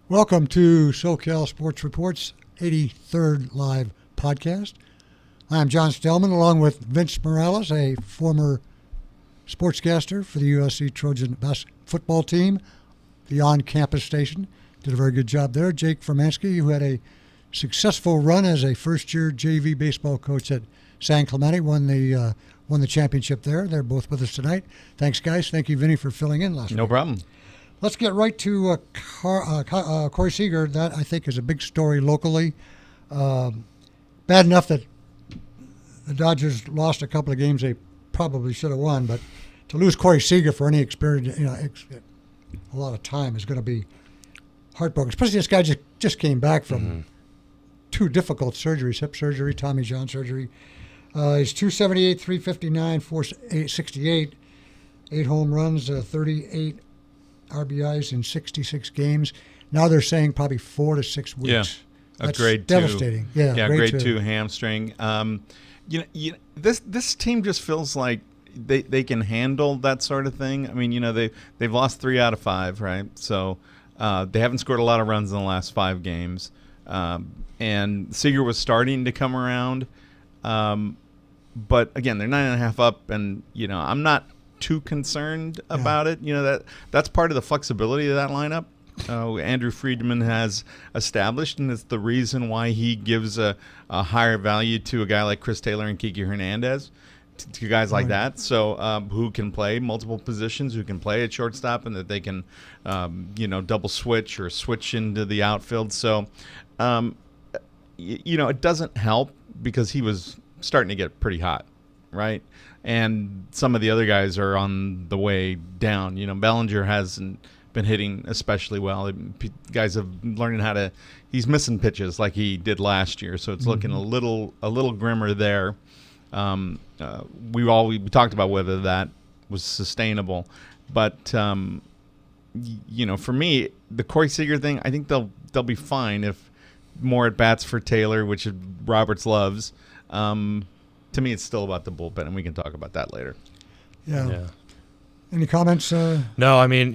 Welcome to SoCal Sports Report's 83rd live podcast. I'm John Stellman, along with Vince Morales, a former sportscaster for the USC Trojan football team, the on-campus station. Did a very good job there. Jake Formansky, who had a successful run as a first-year JV baseball coach at San Clemente, won the championship there. They're both with us tonight. Thanks, guys. Thank you, Vinny, for filling in last week. No problem. Let's get right to Corey Seager. That, I think, is a big story locally. Bad enough that the Dodgers lost a couple of games they probably should have won, but to lose Corey Seager for any experience, a lot of time is going to be heartbroken. Especially this guy just came back from two difficult surgeries: hip surgery, Tommy John surgery. He's 278, 359, 468, 8 home runs, 38 RBIs in 66 games. Now they're saying probably 4 to 6 weeks. Yeah, that's grade devastating. 2. Yeah, grade 2 hamstring. This team just feels like they can handle that sort of thing. I mean, they've lost 3 out of 5, right? So they haven't scored a lot of runs in the last 5 games. And Seager was starting to come around. But again, they're 9.5 up, and I'm not too concerned about it. That's part of the flexibility of that lineup. Andrew Friedman has established, and it's the reason why he gives a higher value to a guy like Chris Taylor and Kiki Hernandez, to guys like that. So who can play multiple positions, who can play at shortstop, and that they can, double switch or switch into the outfield. So, it doesn't help because he was starting to get pretty hot, right? And some of the other guys are on the way down. Bellinger hasn't been hitting especially well. Guys have learned he's missing pitches like he did last year, so it's looking a little grimmer there. We talked about whether that was sustainable, but for me, the Corey Seager thing, I think they'll be fine if more at bats for Taylor, which Roberts loves. To me, it's still about the bullpen, and we can talk about that later. Yeah. Any comments? No, I mean,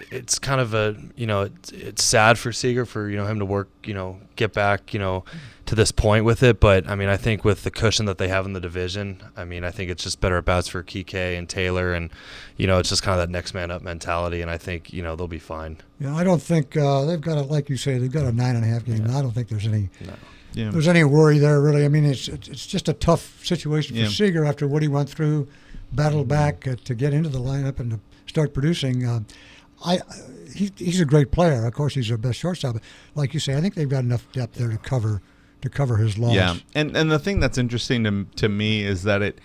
it's kind of it's sad for Seager for, him to work, get back, to this point with it. But, I mean, I think with the cushion that they have in the division, I think it's just better at bats for Kike and Taylor. And, it's just kind of that next man up mentality. And I think, they'll be fine. Yeah, I don't think they've got like you say, they've got a 9.5 game. Yeah. I don't think there's any. No. Yeah. There's any worry there, really. I mean, it's just a tough situation for Seager after what he went through, battled back to get into the lineup and to start producing. He's a great player. Of course, he's their best shortstop. But like you say, I think they've got enough depth there to cover his loss. Yeah, and the thing that's interesting to me is that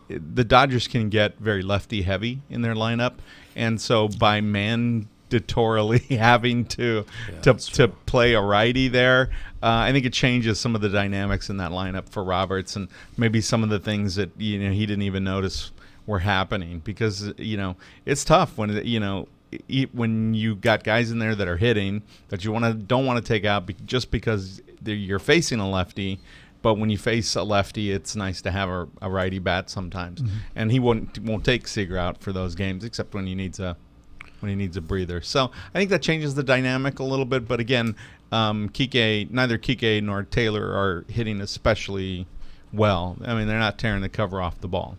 the Dodgers can get very lefty heavy in their lineup, and so by mandatorily having to play a righty there, I think it changes some of the dynamics in that lineup for Roberts, and maybe some of the things that he didn't even notice were happening, because it's tough when you got guys in there that are hitting that you don't want to take out just because you're facing a lefty. But when you face a lefty, it's nice to have a righty bat sometimes, and he won't take Seager out for those games except when he needs a breather. So I think that changes the dynamic a little bit. But again, neither Kike nor Taylor are hitting especially well. I mean, they're not tearing the cover off the ball.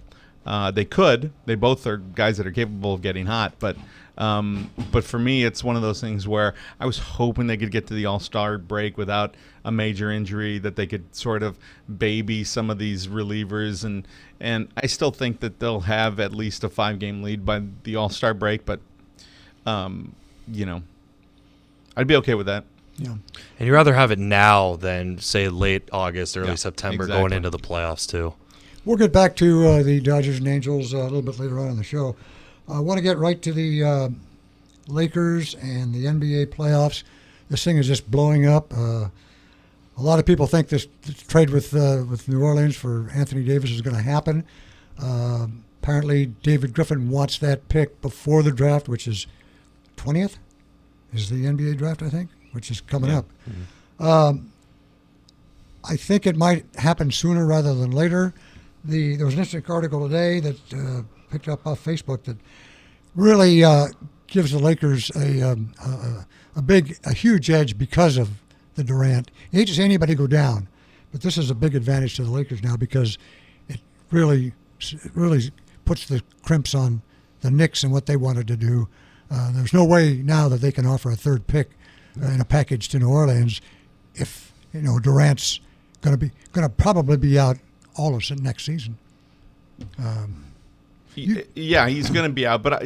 They could. They both are guys that are capable of getting hot. But for me, it's one of those things where I was hoping they could get to the All-Star break without a major injury, that they could sort of baby some of these relievers. And I still think that they'll have at least a 5-game lead by the All-Star break. But I'd be okay with that. Yeah. And you'd rather have it now than, say, late August, early September, exactly. going into the playoffs, too. We'll get back to the Dodgers and Angels a little bit later on in the show. I want to get right to the Lakers and the NBA playoffs. This thing is just blowing up. A lot of people think this trade with New Orleans for Anthony Davis is going to happen. Apparently, David Griffin wants that pick before the draft, which is 20th, is the NBA draft, I think, which is coming up. Mm-hmm. I think it might happen sooner rather than later. There was an interesting article today that picked up off Facebook that really gives the Lakers a a huge edge because of the Durant. You hate to see anybody go down, but this is a big advantage to the Lakers now because it really puts the crimps on the Knicks and what they wanted to do. There's no way now that they can offer a third pick in a package to New Orleans if Durant's going to probably be out all of next season. Yeah, he's going to be out, but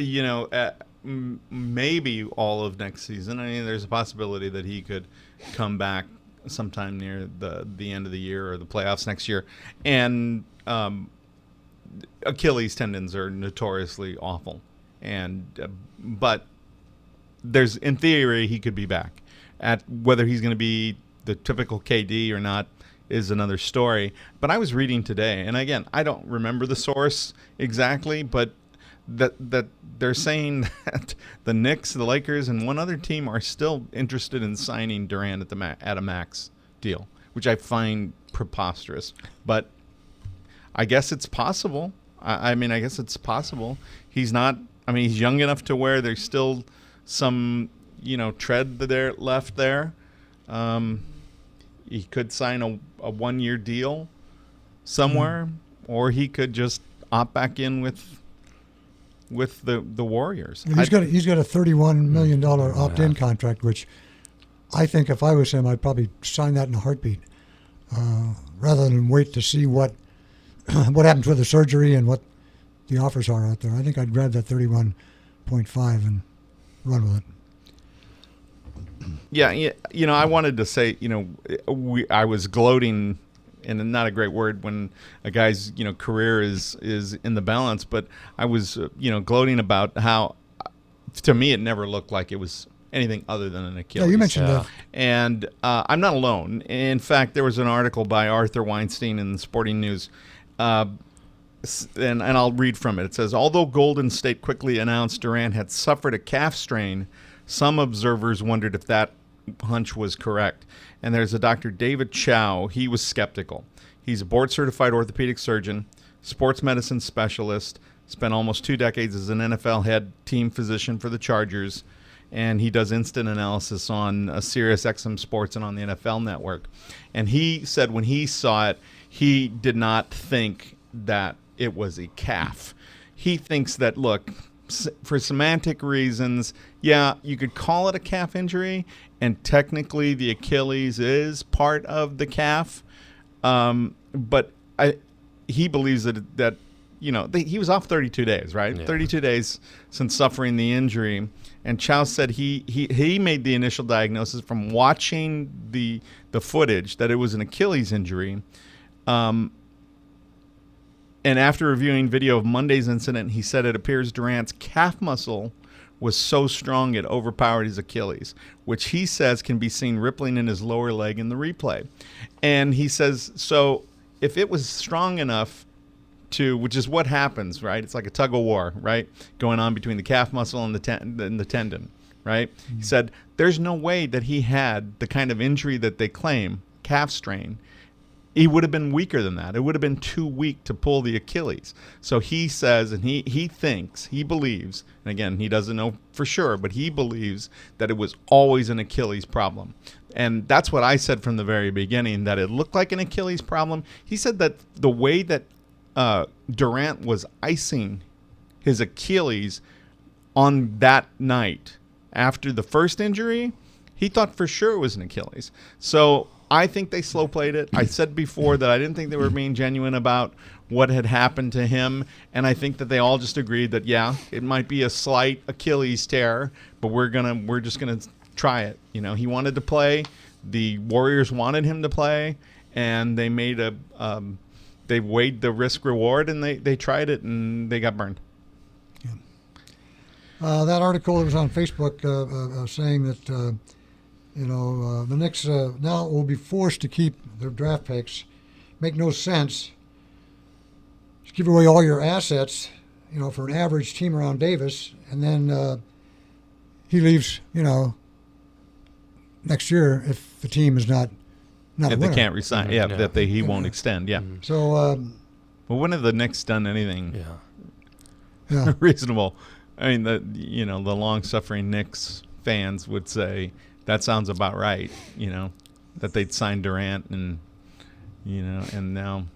maybe all of next season. I mean, there's a possibility that he could come back sometime near the end of the year or the playoffs next year. And Achilles tendons are notoriously awful, but in theory he could be back. At whether he's going to be the typical KD or not is another story. But I was reading today, and again, I don't remember the source exactly, but that they're saying that the Knicks, the Lakers, and one other team are still interested in signing Durant at a max deal, which I find preposterous. But I guess it's possible. I mean, I guess it's possible. He's not. I mean, he's young enough to where there's still some tread there left there. He could sign a 1-year deal somewhere, or he could just opt back in with the Warriors. And he's got a $31 million opt-in contract, which I think if I was him, I'd probably sign that in a heartbeat, rather than wait to see what happens with the surgery and what the offers are out there. I think I'd grab that 31.5 and run with it. Yeah, I wanted to say, I was gloating, and not a great word when a guy's, career is in the balance, but I was, gloating about how, to me, it never looked like it was anything other than an Achilles. Yeah, you mentioned that. And I'm not alone. In fact, there was an article by Arthur Weinstein in the Sporting News, and I'll read from it. It says, although Golden State quickly announced Durant had suffered a calf strain, some observers wondered if that hunch was correct. And there's a Dr. David Chow. He was skeptical. He's a board-certified orthopedic surgeon, sports medicine specialist, spent almost 2 decades as an NFL head team physician for the Chargers, and he does instant analysis on Sirius XM Sports and on the NFL Network. And he said when he saw it, he did not think that it was a calf. He thinks that, look, for semantic reasons, yeah, you could call it a calf injury, and technically the Achilles is part of the calf. But he believes that he was off 32 days, right? Yeah. 32 days since suffering the injury. And Chow said he made the initial diagnosis from watching the footage that it was an Achilles injury. And after reviewing video of Monday's incident, he said it appears Durant's calf muscle was so strong it overpowered his Achilles, which he says can be seen rippling in his lower leg in the replay. And he says, so if it was strong enough which is what happens, right? It's like a tug of war, right? Going on between the calf muscle and the tendon, right? Mm-hmm. He said, there's no way that he had the kind of injury that they claim, calf strain. He would have been weaker than that. It would have been too weak to pull the Achilles. So he says, and he believes, and again, he doesn't know for sure, but he believes that it was always an Achilles problem. And that's what I said from the very beginning, that it looked like an Achilles problem. He said that the way that Durant was icing his Achilles on that night after the first injury, he thought for sure it was an Achilles. So I think they slow played it. I said before that I didn't think they were being genuine about what had happened to him, and I think that they all just agreed that it might be a slight Achilles tear, but we're just gonna try it. He wanted to play. The Warriors wanted him to play, and they made they weighed the risk reward, and they tried it, and they got burned. Yeah. That article that was on Facebook saying that the Knicks now will be forced to keep their draft picks. Make no sense. Just give away all your assets, for an average team around Davis, and then he leaves, next year if the team is not a if winner. They can't resign, he won't extend, yeah. So, well, when have the Knicks done anything Yeah. reasonable? I mean, the long-suffering Knicks fans would say that sounds about right. That they'd sign Durant and now,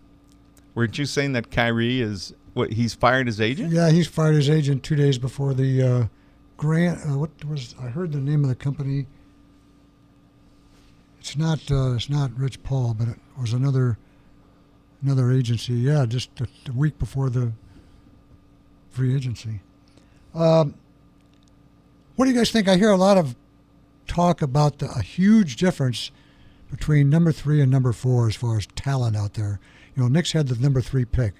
weren't you saying that Kyrie is what? He's fired his agent? Yeah, he's fired his agent 2 days before the grant. I heard the name of the company. It's not Rich Paul, but it was another agency. Yeah, just a week before the free agency. What do you guys think? I hear a lot of talk about a huge difference between number 3 and number 4 as far as talent out there. Knicks had the number 3 pick.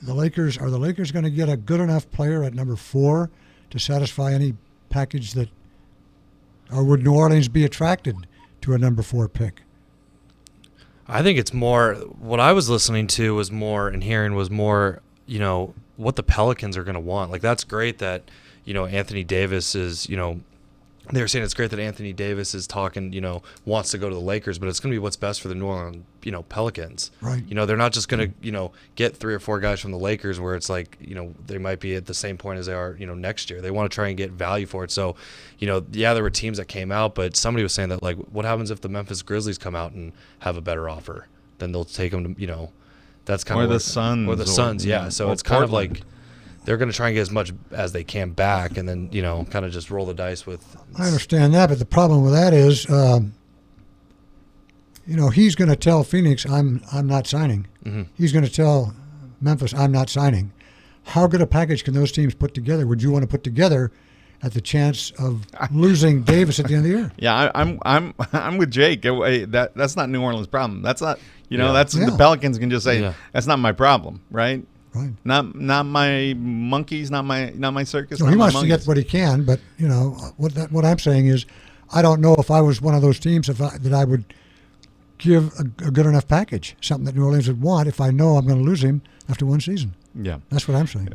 Are the Lakers going to get a good enough player at number 4 to satisfy any package or would New Orleans be attracted to a number 4 pick? I think it's more, what I was listening to was more and hearing was more, what the Pelicans are going to want. Like, that's great that, Anthony Davis is, they were saying it's great that Anthony Davis is talking, wants to go to the Lakers, but it's going to be what's best for the New Orleans, Pelicans. Right. They're not just going to, get 3 or 4 guys from the Lakers where it's like, they might be at the same point as they are, next year. They want to try and get value for it. So, there were teams that came out, but somebody was saying that, like, what happens if the Memphis Grizzlies come out and have a better offer? Then they'll take them to, that's kind of the Suns. Or the Suns, yeah. So it's kind of like they're going to try and get as much as they can back and then, kind of just roll the dice with. I understand that, but the problem with that is, he's going to tell Phoenix, I'm not signing. Mm-hmm. He's going to tell Memphis, I'm not signing. How good a package can those teams put together? Would you want to put together at the chance of losing Davis at the end of the year? Yeah, I'm with Jake. That's not New Orleans' problem. That's not, the Pelicans can just say, that's not my problem, right? Right. Not my monkeys, not my circus. So he wants to get what he can, but what I'm saying is, I don't know if I was one of those teams that I would give a good enough package, something that New Orleans would want if I know I'm going to lose him after one season. Yeah, that's what I'm saying.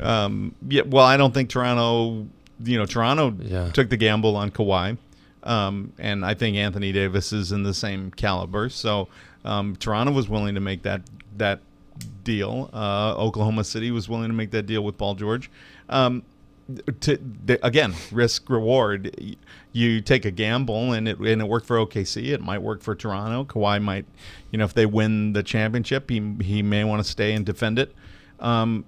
Well, I don't think Toronto took the gamble on Kawhi, and I think Anthony Davis is in the same caliber. So Toronto was willing to make that deal. Oklahoma City was willing to make that deal with Paul George. Again, risk reward. You take a gamble, and it worked for OKC. It might work for Toronto. Kawhi might, if they win the championship, he may want to stay and defend it. I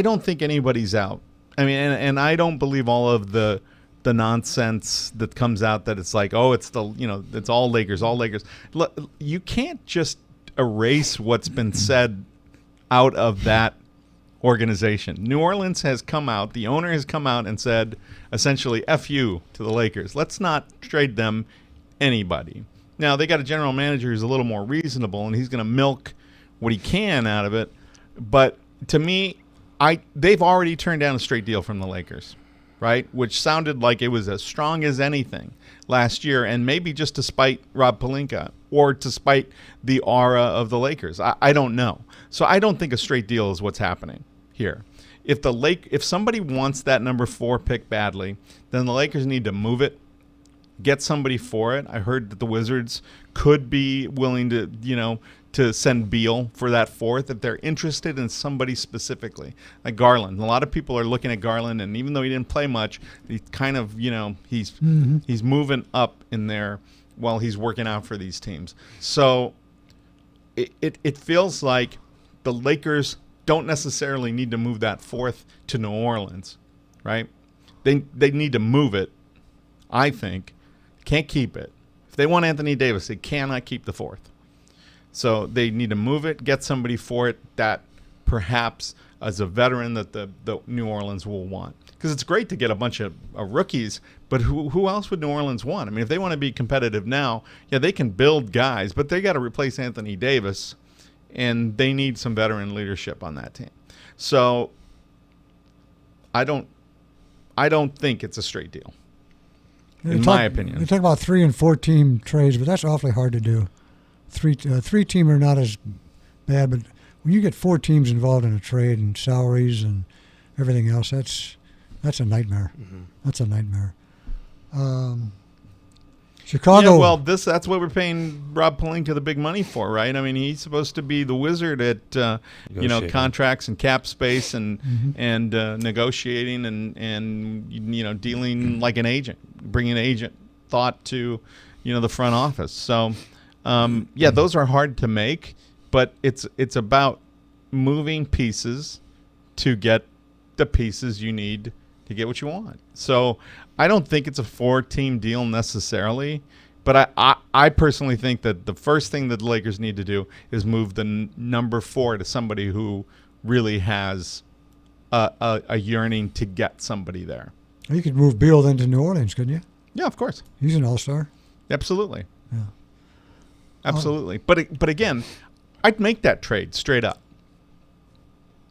don't think anybody's out. I mean, and I don't believe all of the nonsense that comes out that it's like, oh, it's it's all Lakers, all Lakers. Look, you can't just erase what's been said out of that organization. New Orleans has come out, the owner has come out and said essentially F you to the Lakers. Let's not trade them anybody. Now, they got a general manager who's a little more reasonable, and he's going to milk what he can out of it. But to me, they've already turned down a straight deal from the Lakers, right? Which sounded like it was as strong as anything last year, and maybe just to spite Rob Pelinka or to spite the aura of the Lakers. I don't know. So I don't think a straight deal is what's happening here. If somebody wants that number 4 pick badly, then the Lakers need to move it, get somebody for it. I heard that the Wizards could be willing to send Beal for that 4th if they're interested in somebody specifically, like Garland. A lot of people are looking at Garland, and even though he didn't play much, he kind of, he's moving up in there while he's working out for these teams. So it feels like the Lakers don't necessarily need to move that 4th to New Orleans, right? They need to move it, I think. Can't keep it. If they want Anthony Davis, they cannot keep the 4th. So they need to move it, get somebody for it that perhaps as a veteran that the New Orleans will want. Because it's great to get a bunch of rookies, but who else would New Orleans want? I mean, if they want to be competitive now, yeah, they can build guys, but they got to replace Anthony Davis, and they need some veteran leadership on that team. So I don't think it's a straight deal, in my opinion. They talk about 3 and 4 team trades, but that's awfully hard to do. Three team are not as bad, but when you get 4 teams involved in a trade and salaries and everything else, that's a nightmare. Mm-hmm. That's a nightmare. Chicago. Yeah, well, that's what we're paying Rob Pelinka the big money for, right? I mean, he's supposed to be the wizard at contracts and cap space and negotiating and dealing like an agent, bringing agent thought to the front office. So those are hard to make, but it's about moving pieces to get the pieces you need to get what you want. So I don't think it's a 4-team deal necessarily, but I personally think that the first thing that the Lakers need to do is move the number 4 to somebody who really has a yearning to get somebody there. You could move Beal then to New Orleans, couldn't you? Yeah, of course. He's an all-star. Absolutely. Yeah. Absolutely. But again, I'd make that trade straight up.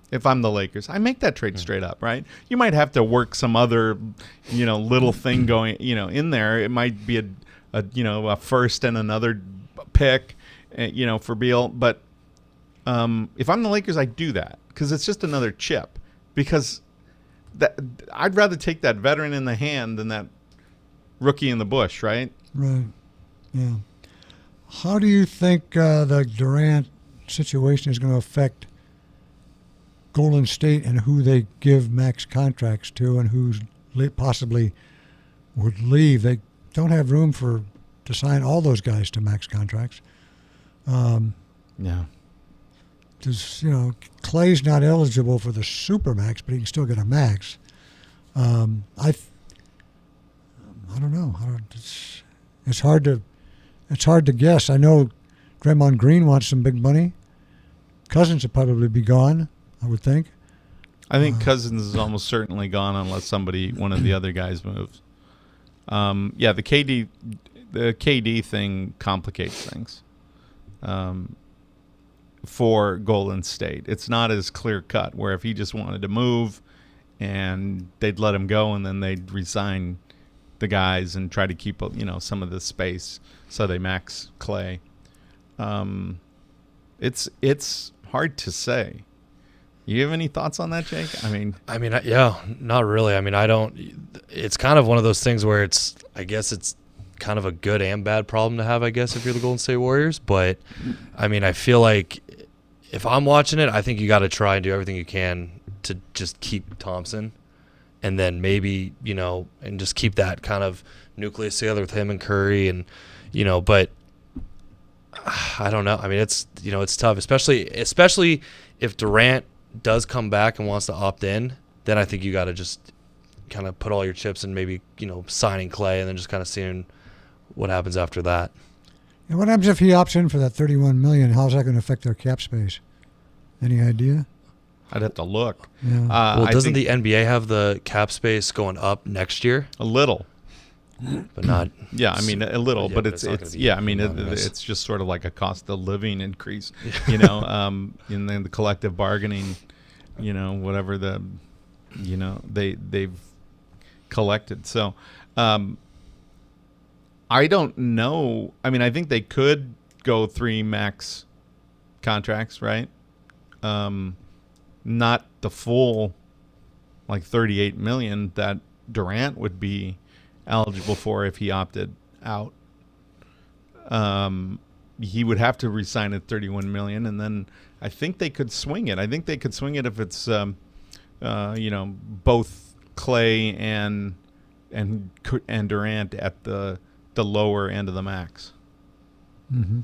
If I'm the Lakers, I make that trade straight up, right? You might have to work some other, little thing going, in there. It might be a first and another pick, for Beal. But if I'm the Lakers, I do that because it's just another chip. Because I'd rather take that veteran in the hand than that rookie in the bush, right? Right. Yeah. How do you think the Durant situation is going to affect Golden State and who they give max contracts to and who's possibly would leave? They don't have room to sign all those guys to max contracts. Yeah. Because, Clay's not eligible for the super max, but he can still get a max. I don't know. It's hard to guess. I know Draymond Green wants some big money. Cousins will probably be gone, I would think. I think Cousins is almost certainly gone unless one of the other guys moves. The KD thing complicates things for Golden State. It's not as clear cut. Where if he just wanted to move, and they'd let him go, and then they'd resign the guys and try to keep some of the space, so they max Clay. It's hard to say. You have any thoughts on that, Jake? Yeah, not really. I don't. It's kind of one of those things where I guess it's kind of a good and bad problem to have, I guess, if you're the Golden State Warriors. But, I feel like if I'm watching it, I think you got to try and do everything you can to just keep Thompson. And then maybe, and just keep that kind of nucleus together with him and Curry. And, but I don't know. It's, it's tough, especially if Durant does come back and wants to opt in, then I think you got to just kind of put all your chips in maybe, signing Clay and then just kind of seeing what happens after that. And what happens if he opts in for that $31 million? How's that going to affect their cap space? Any idea? I'd have to look. Yeah. Doesn't the NBA have the cap space going up next year? A little. But not. Yeah, a little, but it's it's just sort of like a cost of living increase, and then the collective bargaining, whatever they've collected. So, I don't know. I think they could go 3 max contracts, right? Not the full, like $38 million that Durant would be eligible for if he opted out. He would have to resign at $31 million, and then I think they could swing it. I think they could swing it if it's both Clay and Durant at the lower end of the max. Mm-hmm.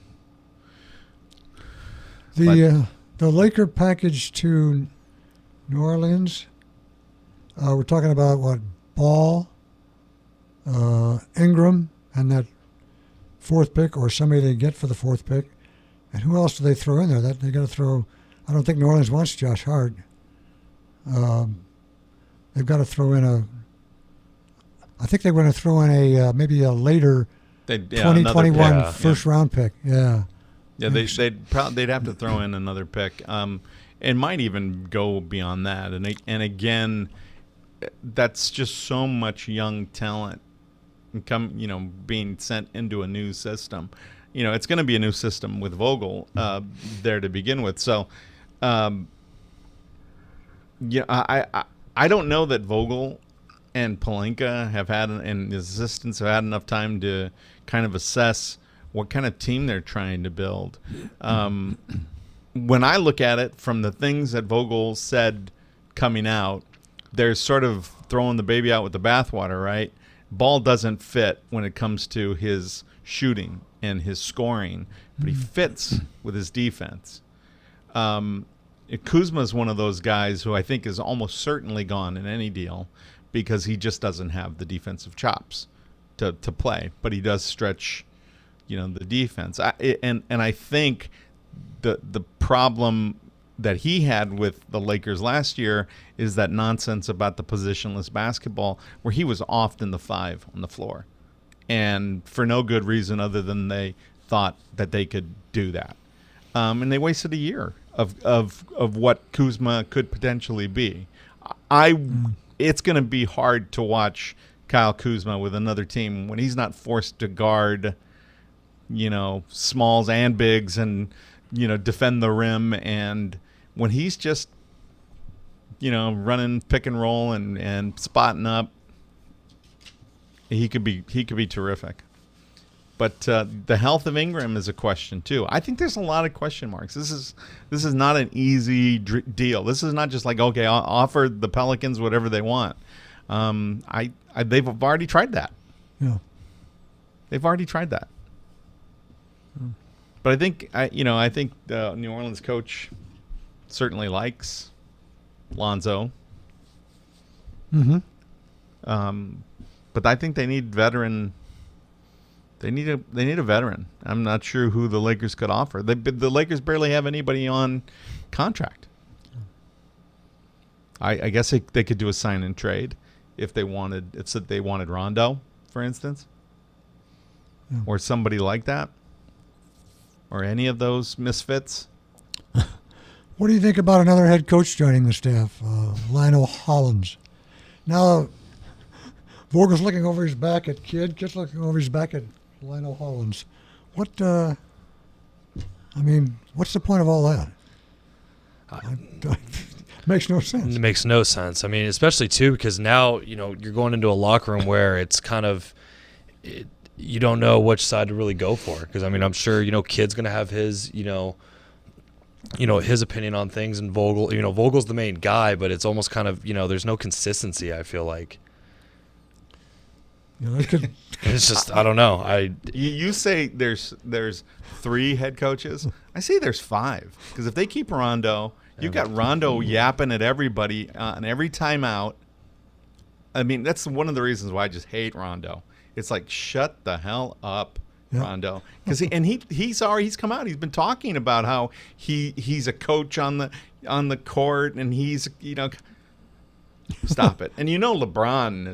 The Laker package to New Orleans. We're talking about what? Ball, Ingram, and that 4th pick, or somebody they get for the 4th pick. And who else do they throw in there? That they got to throw. I don't think New Orleans wants Josh Hart. They've got to throw in I think they want to throw in maybe a later 2021 first round pick. Yeah. Yeah, they'd have to throw in another pick. It might even go beyond that. And again, that's just so much young talent being sent into a new system. It's going to be a new system with Vogel there to begin with. So, I don't know that Vogel and Pelinka have had, and his assistants have had enough time to kind of assess what kind of team they're trying to build. When I look at it from the things that Vogel said coming out, there's sort of throwing the baby out with the bathwater, right? Ball doesn't fit when it comes to his shooting and his scoring, but he fits with his defense. Kuzma is one of those guys who I think is almost certainly gone in any deal because he just doesn't have the defensive chops to play, but he does stretch, the defense. And I think the problem that he had with the Lakers last year is that nonsense about the positionless basketball where he was often the 5 on the floor, and for no good reason other than they thought that they could do that. And they wasted a year of what Kuzma could potentially be. It's going to be hard to watch Kyle Kuzma with another team when he's not forced to guard, smalls and bigs and, defend the rim. And when he's just, running pick and roll and spotting up, he could be terrific. But the health of Ingram is a question too. I think there's a lot of question marks. This is not an easy deal. This is not just like, okay, I'll offer the Pelicans whatever they want. They've already tried that. Yeah, they've already tried that. But I think the New Orleans coach certainly likes Lonzo. Mm-hmm. But I think they need veteran. They need a veteran. I'm not sure who the Lakers could offer. The Lakers barely have anybody on contract. I guess they could do a sign and trade if they wanted. If they wanted Rondo, for instance, or somebody like that, or any of those misfits. What do you think about another head coach joining the staff, Lionel Hollins? Now, Vogel's looking over his back at Kidd. Kidd's looking over his back at Lionel Hollins. What's the point of all that? Makes no sense. It makes no sense. I mean, especially too because now you're going into a locker room where it's kind of you don't know which side to really go for. Because I'm sure Kidd's going to have his his opinion on things, and Vogel's the main guy, but it's almost kind of there's no consistency. I feel like. It's just I don't know. You say there's 3 head coaches. I say there's 5 because if they keep Rondo, you've got Rondo yapping at everybody on every timeout. I mean, that's one of the reasons why I just hate Rondo. It's like shut the hell up, Rondo, because he's come out. He's been talking about how he's a coach on the court and he's Stop it. And LeBron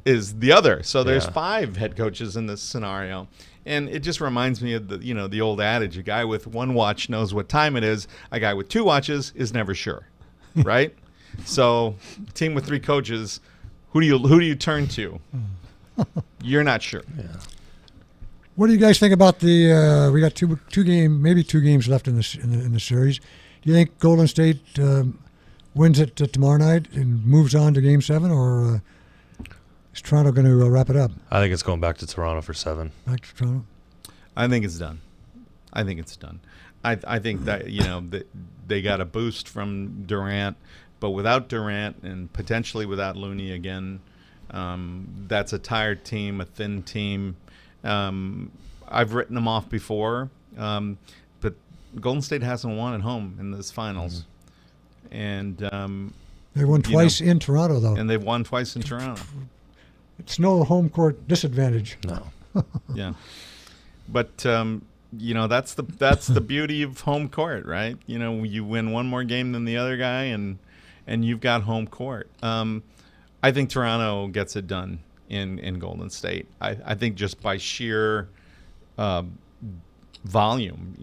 is the other. So there's 5 head coaches in this scenario. And it just reminds me of the old adage, a guy with 1 watch knows what time it is. A guy with 2 watches is never sure. Right? So a team with 3 coaches, who do you turn to? You're not sure. Yeah. What do you guys think about the we got two games left in the series. Do you think Golden State wins it tomorrow night and moves on to Game 7, or is Toronto going to wrap it up? I think it's going back to Toronto for 7. Back to Toronto? I think it's done. I think that, they got a boost from Durant, but without Durant and potentially without Looney again, that's a tired team, a thin team. I've written them off before, but Golden State hasn't won at home in this finals. Mm-hmm. And they won twice in Toronto, though. And they've won twice in Toronto. It's no home court disadvantage. No. Yeah, but that's the beauty of home court, right? You win one more game than the other guy, and you've got home court. I think Toronto gets it done in Golden State. I think just by sheer volume,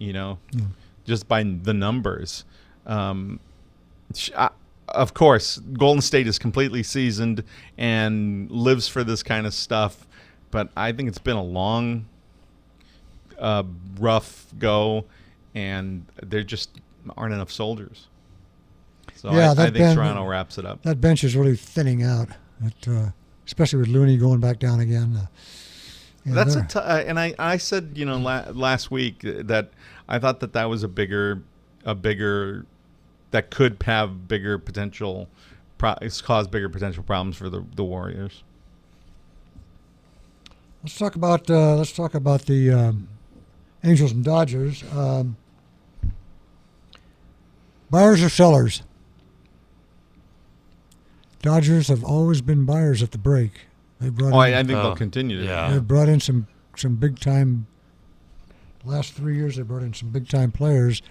just by the numbers. Of course, Golden State is completely seasoned and lives for this kind of stuff, but I think it's been a long, rough go, and there just aren't enough soldiers. So I think Toronto wraps it up. That bench is really thinning out. especially with Looney going back down again. Yeah, That's they're- and I said last week that I thought that was a bigger that could have bigger potential cause bigger potential problems for the Warriors. Let's talk about the Angels and Dodgers. Buyers or sellers? Dodgers have always been buyers at the break. They brought Oh, in, I think they'll continue to. yeah. they brought in some big time. Last 3 years, they brought in some big time players.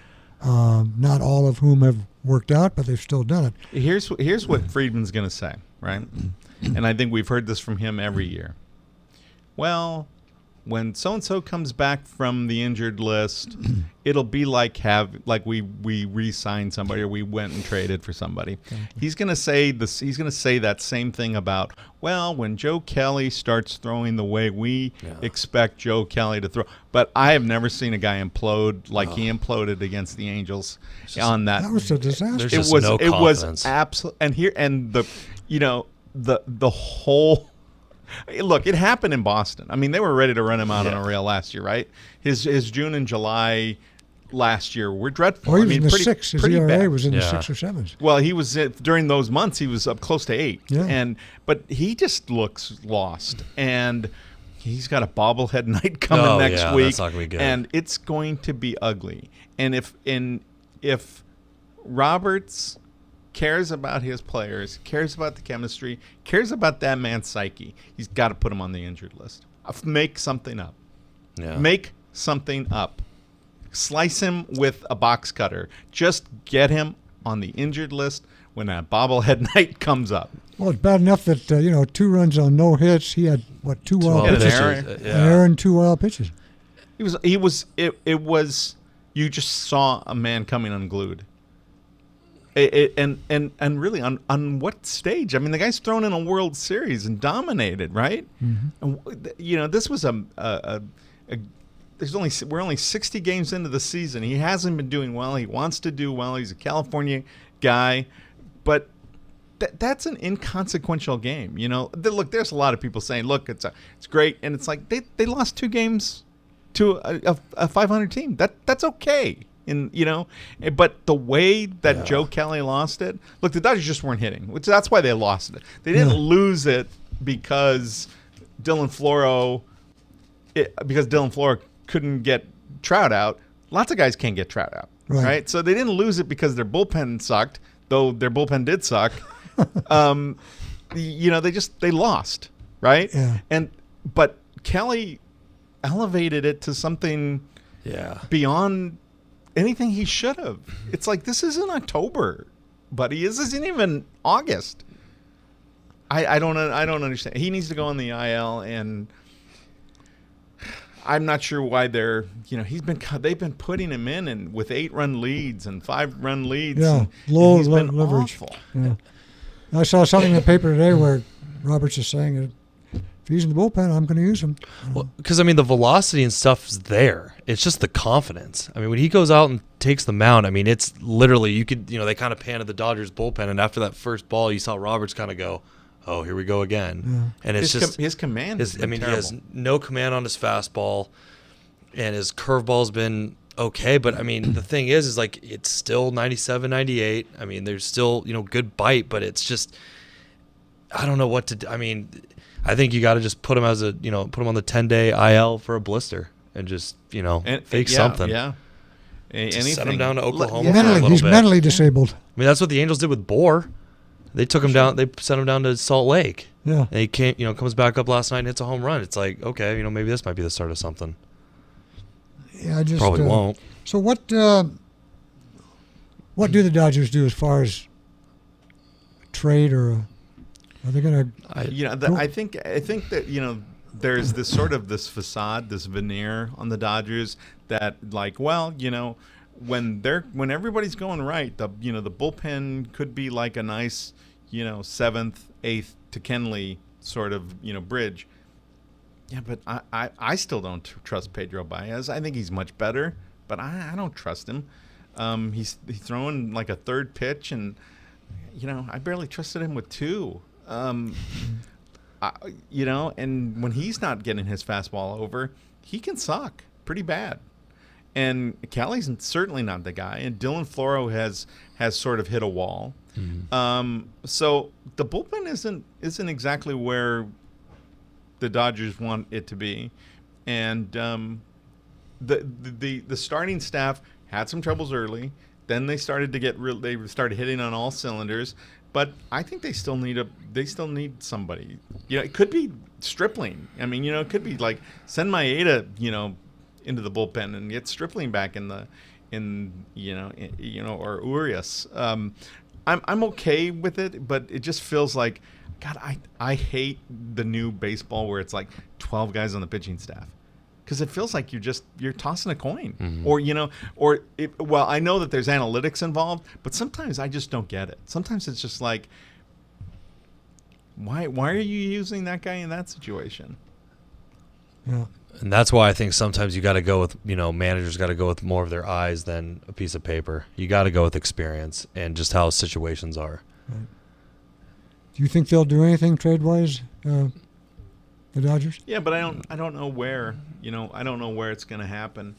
Not all of whom have worked out, but they've still done it. Here's what Friedman's going to say, right? And I think we've heard this from him every year. Well, when so and so comes back from the injured list, it'll be like we re-signed somebody or we went and traded for somebody. He's going to say this. He's going to say that same thing about, well, when Joe Kelly starts throwing the way we expect Joe Kelly to throw. But I have never seen a guy implode like he imploded against the Angels on that. That was a disaster. There's just no confidence. Absolute. And the whole. Look, it happened in Boston. I mean, they were ready to run him out on a rail last year, right? His June and July last year were dreadful. Well, he I was mean, in the pretty, six. His pretty ERA bad. was in the Yeah. 6 or 7s. Well, he was during those months. He was up close to 8, Yeah. but he just looks lost, and he's got a bobblehead night coming next yeah, week, that's not gonna be good. and it's going to be ugly. And if Roberts cares about his players, cares about the chemistry, cares about that man's psyche, he's got to put him on the injured list. Make something up. Yeah. Make something up. Slice him with a box cutter. Just get him on the injured list when that bobblehead night comes up. Well, it's bad enough that 2 runs on no hits. He had two wild 12 pitches, Aaron. pitches. an error and 2 wild pitches. It was you just saw a man coming unglued. And really on what stage? I mean, the guy's thrown in a World Series and dominated, right? Mm-hmm. And this was we're only 60 games into the season. He hasn't been doing well. He wants to do well. He's a California guy, but that's an inconsequential game. Look, there's a lot of people saying, look, it's great, and it's like they lost 2 games to a 500 team. That's okay. But the way that Joe Kelly lost it, look, the Dodgers just weren't hitting, which that's why they lost it. They didn't lose it because Dylan Floro couldn't get Trout out. Lots of guys can't get Trout out, right? So they didn't lose it because their bullpen sucked, though their bullpen did suck. They lost, right? Yeah. But Kelly elevated it to something beyond anything he should have. It's like, this isn't October, buddy. This isn't even August. I don't understand. He needs to go on the IL, and I'm not sure why they've been putting him in and with 8-run leads and 5-run leads. Yeah, and low he's been leverage. awful. Yeah. I saw something in the paper today where Roberts is saying, if he's in the bullpen, I'm going to use him. Well, because, the velocity and stuff's there. It's just the confidence. When he goes out and takes the mound, it's literally, they kind of panned the Dodgers bullpen, and after that first ball, you saw Roberts kind of go, oh, here we go again. Yeah. And it's His command has been he terrible. has no command on his fastball, and his curveball's been okay, but the thing is like, it's still 97, 98. There's still, good bite, but it's just, I don't know what to do. I think you got to just put him put him on the 10-day IL for a blister and just, fake something. Yeah. Anything. Send him down to Oklahoma. Mentally, he's mentally disabled. That's what the Angels did with Bohr. They took him down. They sent him down to Salt Lake. Yeah. And he came, comes back up last night and hits a home run. It's like, okay, maybe this might be the start of something. Yeah, I just Probably won't. So what do the Dodgers do as far as trade, or are they going to? I think that there's this sort of this facade, this veneer on the Dodgers that, like, well, when everybody's going right, the bullpen could be like a nice 7th, 8th to Kenley sort of bridge. Yeah, but I still don't trust Pedro Baez. I think he's much better, but I don't trust him. He's throwing like a third pitch, and I barely trusted him with 2. and when he's not getting his fastball over, he can suck pretty bad. And Kelly's certainly not the guy. And Dylan Floro has sort of hit a wall. So the bullpen isn't exactly where the Dodgers want it to be. And the starting staff had some troubles early. Then they started to they started hitting on all cylinders. But I think they still need somebody. It could be Stripling. I mean, it could be like send Maeda, into the bullpen and get Stripling back or Urias. I'm okay with it, but it just feels like, God, I hate the new baseball where it's like 12 guys on the pitching staff. Because it feels like you're tossing a coin, or I know that there's analytics involved, but sometimes I just don't get it. Sometimes it's just like, why are you using that guy in that situation? Yeah, and that's why I think sometimes you got to go with managers got to go with more of their eyes than a piece of paper. You got to go with experience and just how situations are. Right. Do you think they'll do anything trade wise? The Dodgers? Yeah, but I don't know where. I don't know where it's going to happen.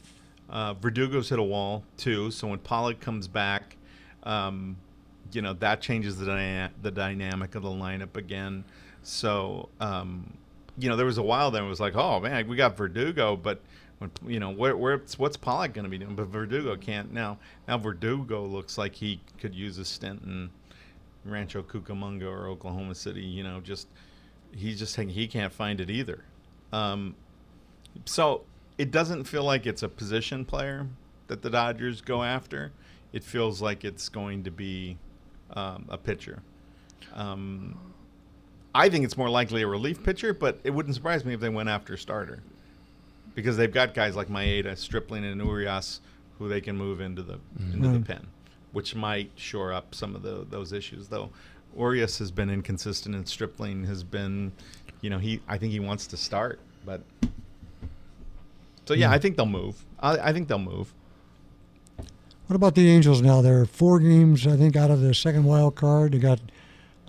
Verdugo's hit a wall too, so when Pollock comes back, that changes the dynamic of the lineup again. So, there was a while there it was like, oh man, we got Verdugo, but when what's Pollock going to be doing? But Verdugo can't now. Now Verdugo looks like he could use a stint in Rancho Cucamonga or Oklahoma City. He's just saying he can't find it either. So it doesn't feel like it's a position player that the Dodgers go after. It feels like it's going to be a pitcher. I think it's more likely a relief pitcher, but it wouldn't surprise me if they went after a starter. Because they've got guys like Maeda, Stripling, and Urias who they can move into the pen, which might shore up some of those issues, though. Urias has been inconsistent, and Stripling has been, I think he wants to start, but so yeah, I think they'll move. I think they'll move. What about the Angels now? They're 4 games, I think, out of the second wild card. They got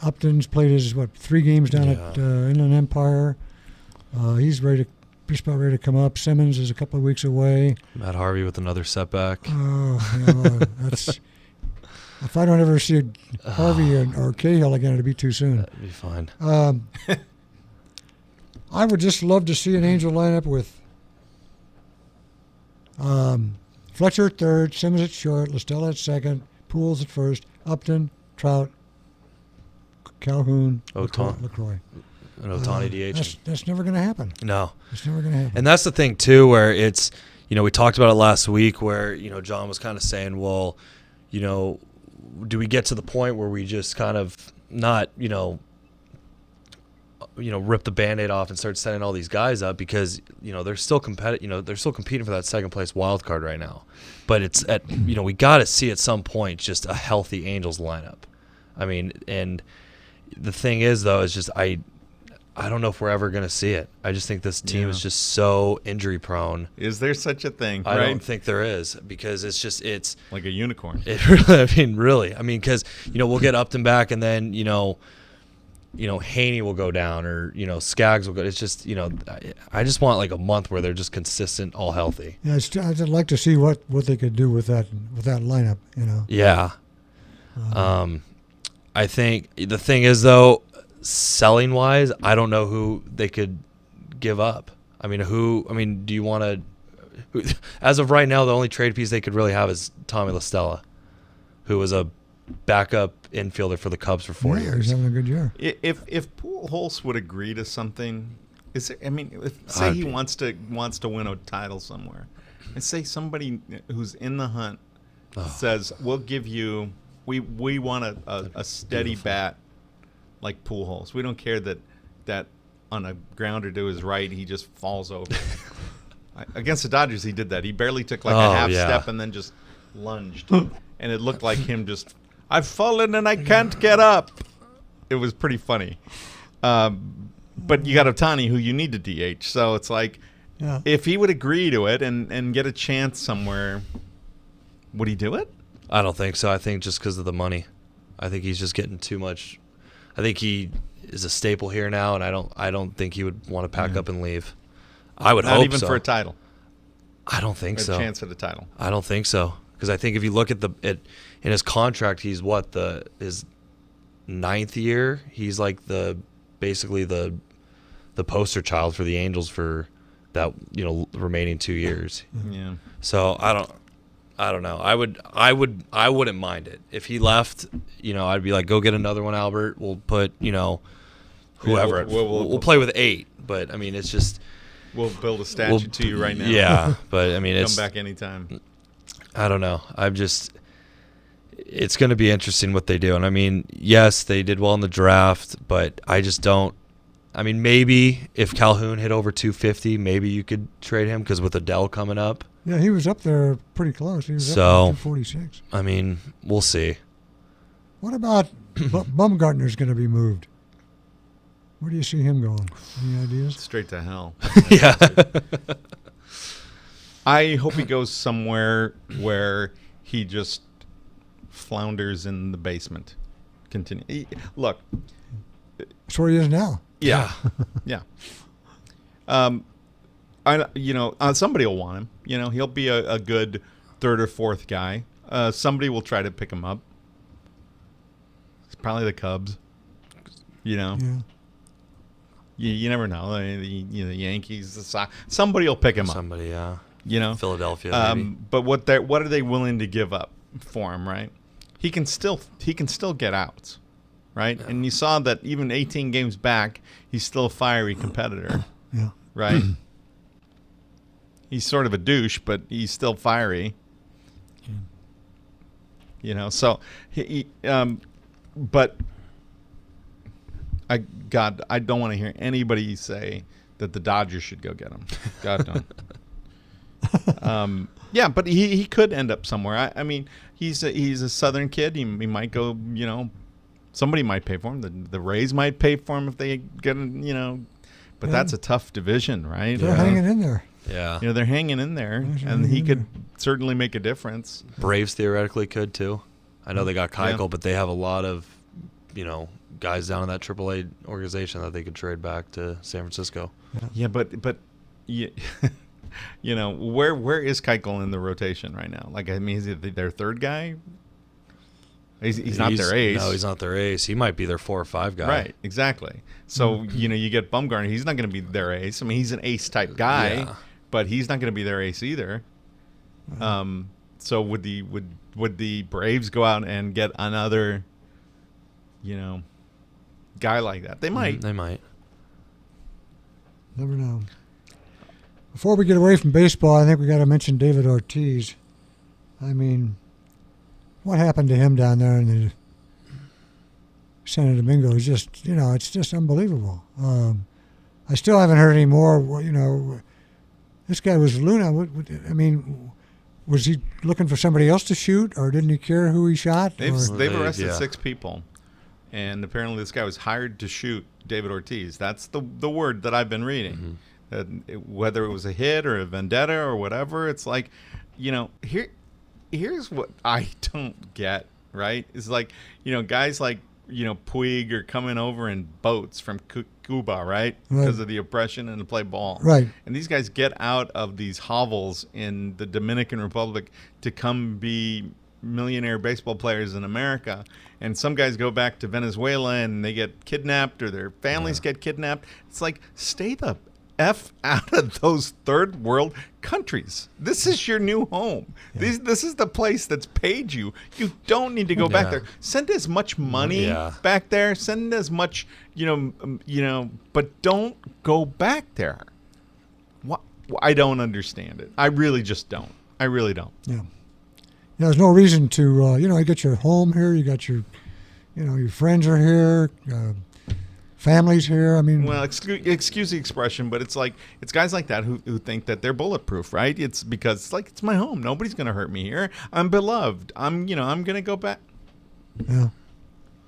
Upton's played his 3 games down at Inland Empire. He's just about ready to come up. Simmons is a couple of weeks away. Matt Harvey with another setback. That's. If I don't ever see Harvey or Cahill again, it'll be too soon. That'd be fine. I would just love to see an Angel lineup with Fletcher at third, Simmons at short, Listella at second, Pools at first, Upton, Trout, Calhoun, LaCroix. And Ohtani DH. That's never going to happen. No. It's never going to happen. And that's the thing, too, where it's, we talked about it last week where, John was kind of saying, well, do we get to the point where we just kind of not, rip the Band-Aid off and start setting all these guys up because, they're still they're still competing for that second place wild card right now. But it's we got to see at some point just a healthy Angels lineup. I mean, and the thing is though, is just I don't know if we're ever going to see it. I just think this team is just so injury prone. Is there such a thing? I don't think there is because it's like a unicorn. It really. I mean, because we'll get Upton back, and then Haney will go down, or Skaggs will go. It's just I just want like a month where they're just consistent, all healthy. Yeah, I'd like to see what they could do with that lineup. Yeah. I think the thing is though, selling wise, I don't know who they could give up. I mean, do you want to? As of right now, the only trade piece they could really have is Tommy Listella, who was a backup infielder for the Cubs for 4 years. He's having a good year. If Pujols would agree to something, say he wants to win a title somewhere, and say somebody who's in the hunt says, "We'll give you, we want a steady bat like Pujols. We don't care that on a grounder to his right he just falls over." Against the Dodgers, he did that. He barely took like a half step and then just lunged, and it looked like him just. I've fallen and I can't get up. It was pretty funny. But you got Ohtani, who you need to DH. So it's like, if he would agree to it and get a chance somewhere, would he do it? I don't think so. I think just because of the money. I think he's just getting too much. I think is a staple here now, and I don't think he would want to pack up and leave. I would Not hope even so. for a title. I don't think A so. chance at a title. I don't think so, because I think if you look at in his contract, he's his 9th year. He's like basically the poster child for the Angels for that remaining 2 years. Yeah. So I don't know. I wouldn't mind it if he left. I'd be like, go get another one, Albert. We'll put whoever. We'll play with 8. But I mean, it's just We'll build a statue to you right now. Yeah, but I mean, Come it's back anytime. I don't know. It's going to be interesting what they do. And I mean, yes, they did well in the draft, but I just don't. I mean, maybe if Calhoun hit over 250, maybe you could trade him because with Adele coming up. Yeah, he was up there pretty close. He was up to 246. I mean, we'll see. What about Bumgarner's going to be moved? Where do you see him going? Any ideas? Straight to hell. Yeah. I hope he goes somewhere where he just flounders in the basement. Continue. Look. That's where he is now. Yeah. Yeah. Somebody will want him. He'll be a good 3rd or 4th guy. Somebody will try to pick him up. It's probably the Cubs. Yeah. You never know. The Yankees, the Sox. Somebody will pick him up. Somebody, yeah. Philadelphia. Maybe. But what are they willing to give up for him? Right. He can still get outs. Right. Yeah. And you saw that even 18 games back, he's still a fiery competitor. Yeah. Right. He's sort of a douche, but he's still fiery. So but I don't want to hear anybody say that the Dodgers should go get him. God don't. Yeah, but he could end up somewhere. I mean, he's a Southern kid. He might go. Somebody might pay for him. The Rays might pay for him if they get him. But that's a tough division, right? They're hanging in there. Yeah. They're hanging in there, and he could certainly make a difference. Braves theoretically could too. I know they got Keuchel, but they have a lot of, guys down in that AAA organization that they could trade back to San Francisco. Yeah, but where is Keuchel in the rotation right now? Like, I mean, is he their 3rd guy? He's not their ace. No, he's not their ace. He might be their 4 or 5 guy. Right, exactly. So, you get Bumgarner. He's not going to be their ace. I mean, he's an ace-type guy, but he's not going to be their ace either. So would the Braves go out and get another, guy like that? They might. They might. Never know. Before we get away from baseball, I think we got to mention David Ortiz. I mean, what happened to him down there in the Santo Domingo is just, it's just unbelievable. I still haven't heard any more. This guy was Luna. Was he looking for somebody else to shoot, or didn't he care who he shot? They've arrested 6 people, and apparently this guy was hired to shoot David Ortiz. That's the word that I've been reading. Whether it was a hit or a vendetta or whatever, it's like, here's what I don't get, right? It's like, guys like, Puig are coming over in boats from Cuba, right? Because of the oppression and to play ball. Right. And these guys get out of these hovels in the Dominican Republic to come be millionaire baseball players in America. And some guys go back to Venezuela and they get kidnapped, or their families get kidnapped. It's like, stay the F out of those 3rd world countries. This is your new home. This is the place that's paid you. You don't need to go back there. Send as much money back there. Send as much, but don't go back there. What? I don't understand it. I really just don't. I really don't. Yeah. There's no reason to, you got your home here. You got your, your friends are here. Families here. I mean, well, excuse the expression, but it's like, it's guys like that who think that they're bulletproof, right? It's because it's my home. Nobody's going to hurt me here. I'm beloved. I'm going to go back. Yeah.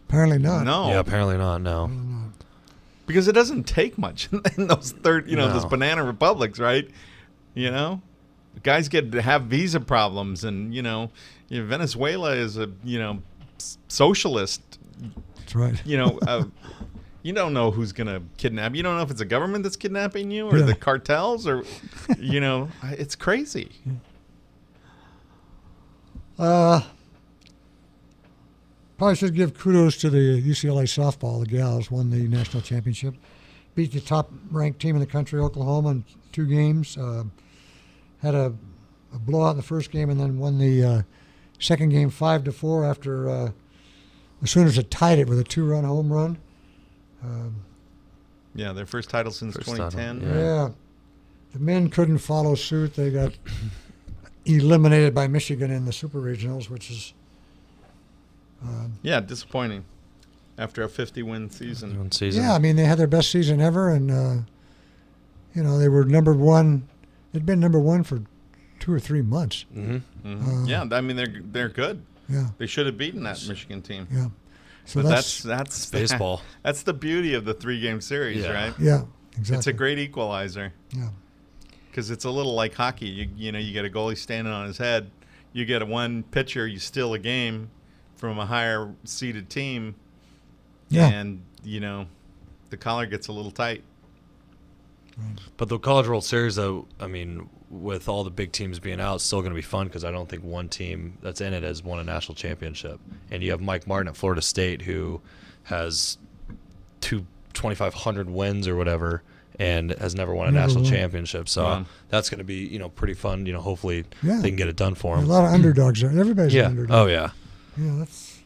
Apparently not. No. Yeah, apparently not. No. Because it doesn't take much in those those banana republics, right? Guys have visa problems, and Venezuela is a socialist. That's right. You don't know who's going to kidnap. You don't know if it's a government that's kidnapping you or Yeah. the cartels or, it's crazy. Probably should give kudos to the UCLA softball. The gals won the national championship, beat the top-ranked team in the country, Oklahoma, in 2 games. Had a blowout in the first game, and then won the second game 5-4 after the Sooners had tied it with a 2-run home run. Yeah, their first title since First 2010. title, Yeah. The men couldn't follow suit. They got eliminated by Michigan in the Super Regionals, which is Yeah, disappointing after a 50-win season. One season. yeah. I mean, they had their best season ever, and they were number one. They'd been number one for 2 or 3 months. Mm-hmm. Yeah, I mean they're good. Yeah, They should have beaten that Michigan team. yeah. So But that's Baseball. That's the beauty of the 3-game series, Yeah. right? yeah, exactly. It's a great equalizer. Yeah. Because it's a little like hockey. You get a goalie standing on his head. You get one pitcher, you steal a game from a higher seeded team. Yeah. And, the collar gets a little tight. But the College World Series, though, I mean, with all the big teams being out, it's still going to be fun because I don't think one team that's in it has won a national championship. And you have Mike Martin at Florida State, who has 2,500 wins or whatever, and has never won a Never national won. championship. So Wow. that's going to be, pretty fun. Hopefully Yeah. they can get it done for A him. lot of underdogs there. Everybody's Yeah. an underdog. Oh yeah. Yeah, that's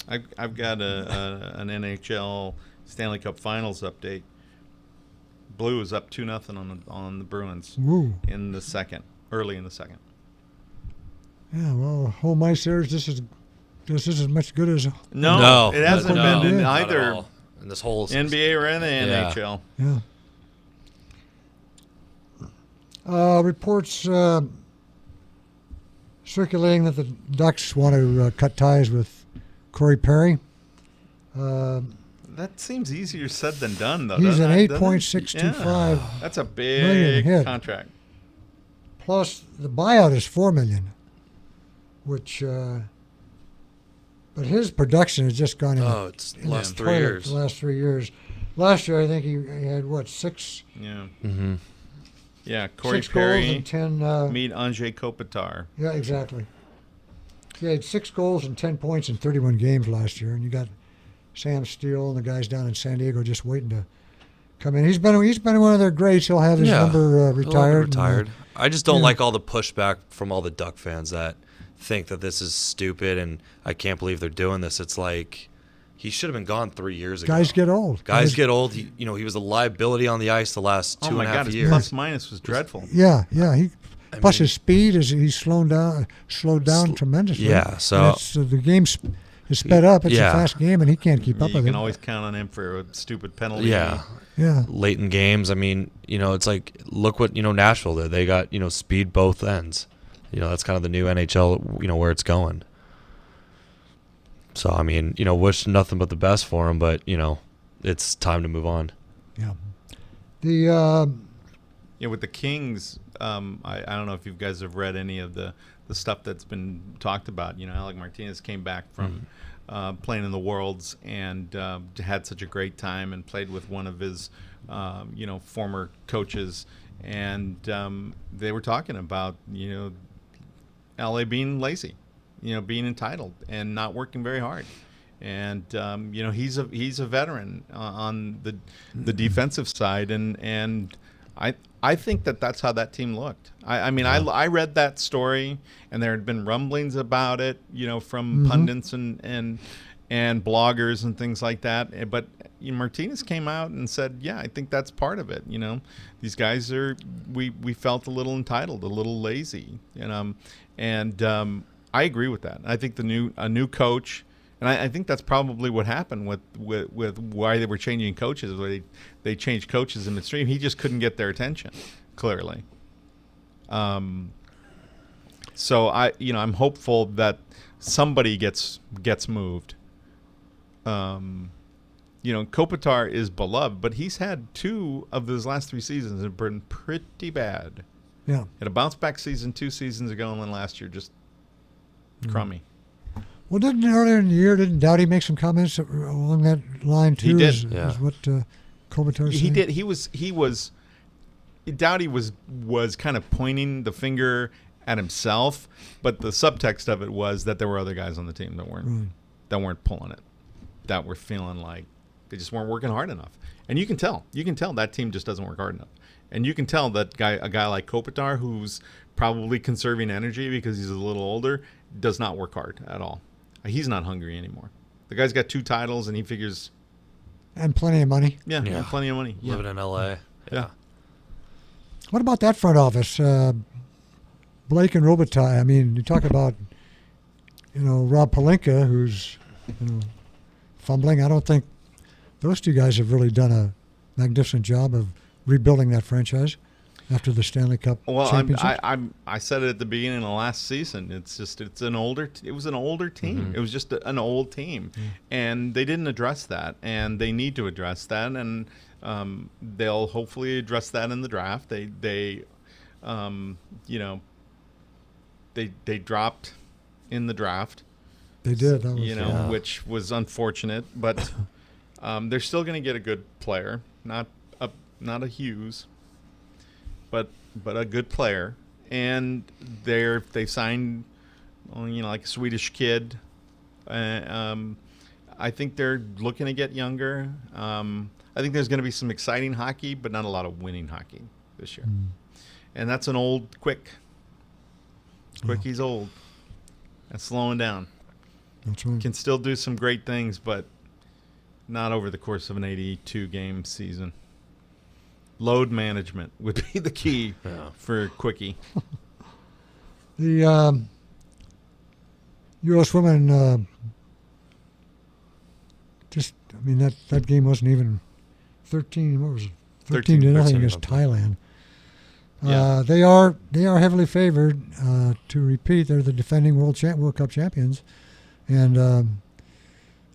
I've got an NHL Stanley Cup Finals update. Blue is up 2-0 on the Bruins woo. in the second, early in the second. Yeah, well, home ice series. This is as much good as No, it hasn't no, been in not Not at either all. In this whole NBA or in the Yeah. NHL. yeah. Reports circulating that the Ducks want to cut ties with Corey Perry. That seems easier said than done, though. He's doesn't an it? Doesn't it? 8.625 Yeah. That's a million big hit. contract. plus the buyout is $4 million, which. But his production has just gone in Oh, it's the the last 3 toilet years. The last 3 years. Last year, I think he had what 6 Yeah. Mm-hmm. Yeah, Corey 6 goals Perry and 10. meet Andrzej Kopitar. Yeah, exactly. He had 6 goals and 10 points in 31 games last year, and you got Sam Steele and the guys down in San Diego just waiting to come in. He's been one of their greats. He'll have his number retired. Retired. I just don't yeah. like all the pushback from all the Duck fans that think that this is stupid and I can't believe they're doing this. It's like he should have been gone 3 years ago. Guys get old. Guys get old. He was a liability on the ice the last Oh two my and a half God, his years. plus minus was dreadful. Yeah. He I plus mean- his speed is he's slowed down tremendously. yeah, so- And the game is sped up. It's Yeah. a fast game, and he can't keep up You with can it. always count on him for a stupid penalty. Yeah. Yeah. Late in games. I mean, it's like, look what, Nashville did. They got, speed both ends. That's kind of the new NHL, where it's going. So, I mean, wish nothing but the best for him, but, it's time to move on. Yeah. The Yeah, with the Kings, I don't know if you guys have read any of the stuff that's been talked about. Alec Martinez came back from playing in the Worlds and had such a great time and played with one of his, former coaches. And they were talking about, LA being lazy, being entitled and not working very hard. And he's a veteran on the defensive side, and I think that's how that team looked. I read that story, and there had been rumblings about it, from pundits and bloggers and things like that. But Martinez came out and said, "Yeah, I think that's part of it. These guys we felt a little entitled, a little lazy, and I agree with that. I think a new coach." And I think that's probably what happened with why they were changing coaches. Where they changed coaches in midstream. He just couldn't get their attention, clearly. So I'm hopeful that somebody gets moved. Kopitar is beloved, but he's had 2 of his last 3 seasons have been pretty bad. yeah. Had a bounce back season 2 seasons ago, and then last year just crummy. Well, didn't earlier in the year, didn't Dowdy make some comments along that line too? He did. Is what Kopitar He saying? did. Dowdy was kind of pointing the finger at himself, but the subtext of it was that there were other guys on the team that weren't pulling it, that were feeling like they just weren't working hard enough. And you can tell that team just doesn't work hard enough. And you can tell that a guy like Kopitar, who's probably conserving energy because he's a little older, does not work hard at all. He's not hungry anymore. The guy's got 2 titles, and he figures, and plenty of money. yeah. And plenty of money. Living in L.A. Yeah. What about that front office? Blake and Robitaille. I mean, you talk about, Rob Pelinka, who's, fumbling. I don't think those 2 guys have really done a magnificent job of rebuilding that franchise after the Stanley Cup championship. I said it at the beginning of last season. It was an older team. Mm-hmm. It was just an old team, and they didn't address that, and they need to address that, and they'll hopefully address that in the draft. They dropped in the draft. They did. That was, which was unfortunate, but they're still going to get a good player, not a Hughes, but a good player, and they signed, like a Swedish kid. I think they're looking to get younger. I think there's going to be some exciting hockey, but not a lot of winning hockey this year. And that's an old Quick. He's old. That's slowing down. That's right. Can still do some great things, but not over the course of an 82-game season. Load management would be the key for Quickie. The U.S. women that game wasn't even 13. What was it? 13 to nothing against Thailand. Yeah. They are heavily favored to repeat. They're the defending World Cup champions, and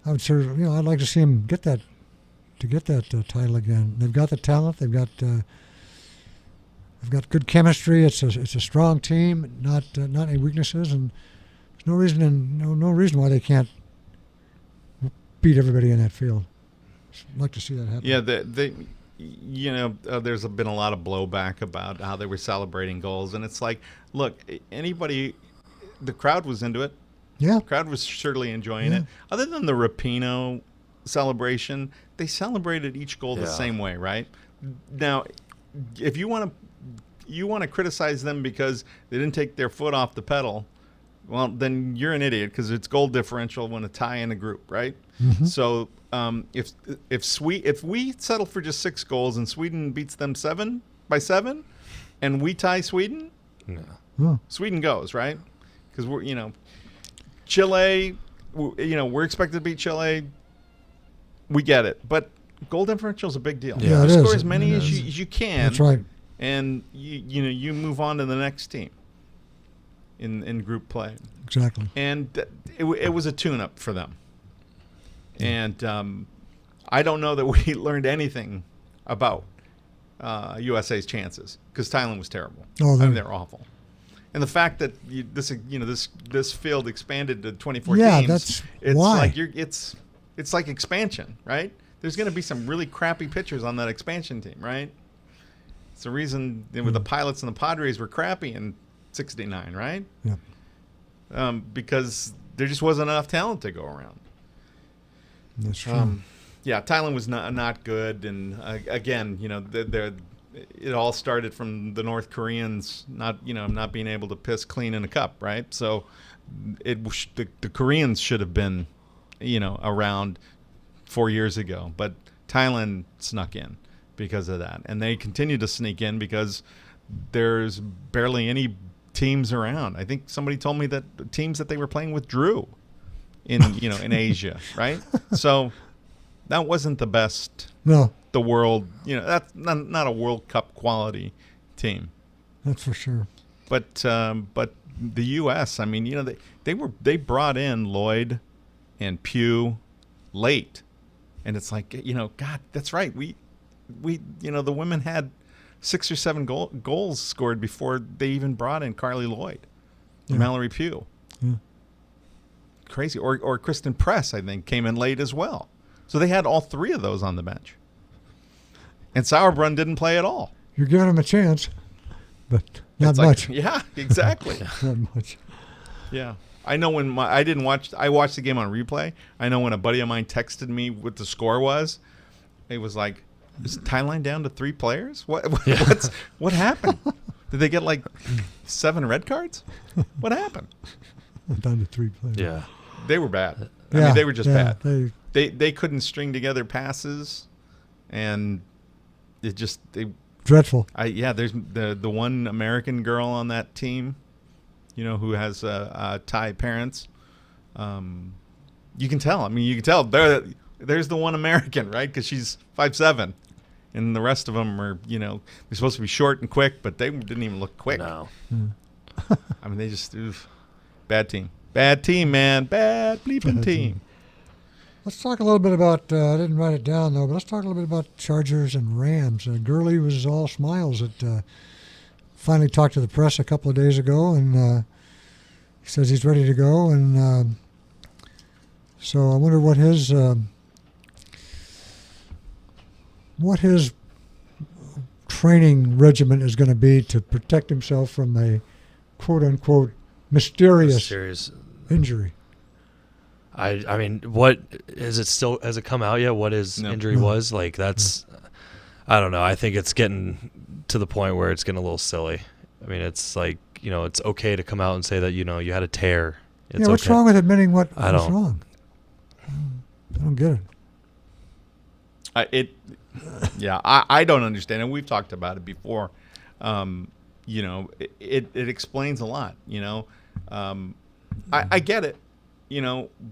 I would I'd like to see them get that title again. They've got the talent. They've got good chemistry. It's a strong team. Not any weaknesses, and there's no reason why they can't beat everybody in that field. I'd like to see that happen. Yeah, there's been a lot of blowback about how they were celebrating goals, and it's like, look, the crowd was into it. Yeah, the crowd was surely enjoying it. Other than the Rapinoe celebration, they celebrated each goal the same way, right? Now, if you want to criticize them because they didn't take their foot off the pedal, well, then you're an idiot, because it's goal differential when a tie in a group, right? Mm-hmm. So if we settle for just 6 goals and Sweden beats them 7 by 7, and we tie Sweden, Sweden goes, right? Because we're Chile, we're expected to beat Chile. We get it, but goal differential is a big deal. Yeah, you it score is. as many It as is. you can. That's right. And you move on to the next team in group play. Exactly. And it was a tune-up for them. And I don't know that we learned anything about USA's chances, because Thailand was terrible. They're awful. And the fact that this field expanded to 24 teams, that's it's why. like it's like expansion, right? There's going to be some really crappy pitchers on that expansion team, right? It's the reason with the Pilots and the Padres were crappy in '69, right? Yeah. Because there just wasn't enough talent to go around. That's true. Thailand was not good, and again, it all started from the North Koreans not being able to piss clean in a cup, right? So the Koreans should have been around 4 years ago, but Thailand snuck in because of that, and they continue to sneak in because there's barely any teams around. I think somebody told me that the teams that they were playing with drew in Asia, right? So that wasn't the best. No, the world, that's not a World Cup quality team. That's for sure. But the U.S., I mean, they brought in Lloyd and Pugh late, and it's like, God, that's right. We the women had 6 or 7 goals scored before they even brought in Carly Lloyd, Yeah. Mallory Pugh. Yeah. crazy. Or Kristen Press, I think, came in late as well. So they had all three of those on the bench. And Sauerbrunn didn't play at all. You're giving him a chance, but not It's much. Yeah, exactly. Not much. Yeah. I know when I watched the game on replay. I know when a buddy of mine texted me what the score was, it was like, is the timeline down to 3 players? What happened? Did they get like 7 red cards? What happened? Down to 3 players. Yeah. They were bad. I mean, they were just bad. They They couldn't string together passes, and it just dreadful. There's the one American girl on that team, who has Thai parents. You can tell. I mean, you can tell there's the one American, right? Because she's 5'7", and the rest of them are, they're supposed to be short and quick, but they didn't even look quick. No. I mean, they just bad team, man, bad bleeping team. Let's talk a little bit about, I didn't write it down, though, but let's talk a little bit about Chargers and Rams. Gurley was all smiles at finally talked to the press a couple of days ago, and he says he's ready to go. And so I wonder what his training regimen is going to be to protect himself from a quote-unquote mysterious injury. I mean, what has it come out yet? What his injury was? Like, that's, I don't know. I think it's getting to the point where it's getting a little silly. I mean, it's like, it's okay to come out and say that, you had a tear. It's what's okay. wrong with admitting what's wrong? I don't get it. I don't understand, and we've talked about it before. It explains a lot. I get it.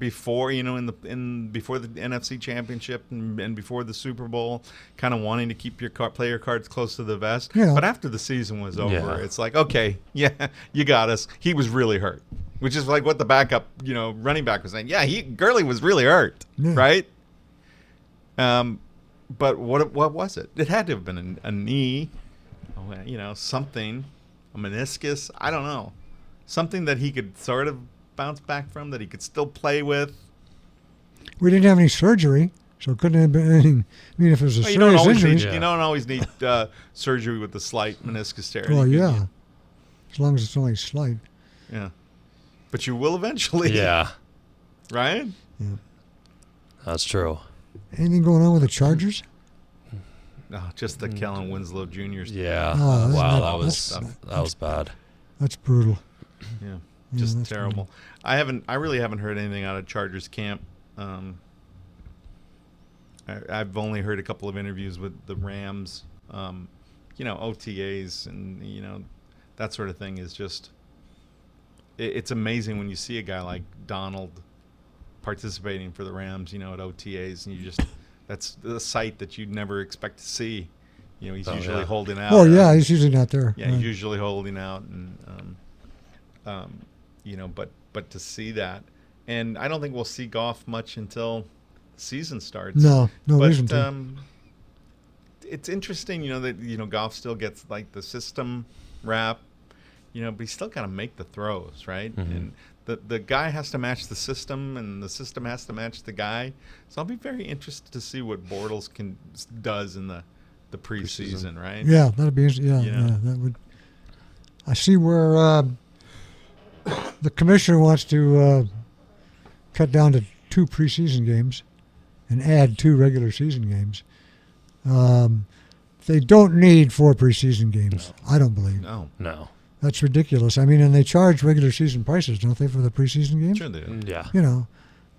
Before before the NFC Championship and before the Super Bowl, kind of wanting to keep your player cards close to the vest. Yeah. But after the season was over, it's like, okay, yeah, you got us. He was really hurt, which is like what the backup, running back was saying. Yeah, Gurley was really hurt, right? But what was it? It had to have been a knee, something, a meniscus. I don't know, something that he could sort of bounce back from, that he could still play with. We didn't have any surgery, so it couldn't have been anything. I mean, if it was a serious injury. You don't always need surgery with the slight meniscus tear. Well, yeah. As long as it's only slight. Yeah. But you will eventually. Yeah. Right? Yeah. That's true. Anything going on with the Chargers? No, just the Kellen Winslow Jr. Yeah. Oh, wow, that was bad. That's brutal. Yeah. Just terrible. Brutal. I really haven't heard anything out of Chargers camp. I've only heard a couple of interviews with the Rams. OTAs and that sort of thing is just. It's amazing when you see a guy like Donald participating for the Rams, at OTAs, and that's the sight that you'd never expect to see. He's usually holding out. Oh yeah, he's usually not there. Yeah, he's usually holding out, and but to see that, and I don't think we'll see Goff much until the season starts. No reason to. It's interesting, that Goff still gets like the system rap, but he's still got to make the throws, right? Mm-hmm. And the guy has to match the system, and the system has to match the guy. So I'll be very interested to see what Bortles does in the preseason, right? Yeah, that'd be interesting. Yeah, that would. I see where the commissioner wants to cut down to 2 preseason games and add 2 regular season games. They don't need 4 preseason games. No. I don't believe. No. That's ridiculous. I mean, and they charge regular season prices, don't they, for the preseason games? Sure they do. Yeah.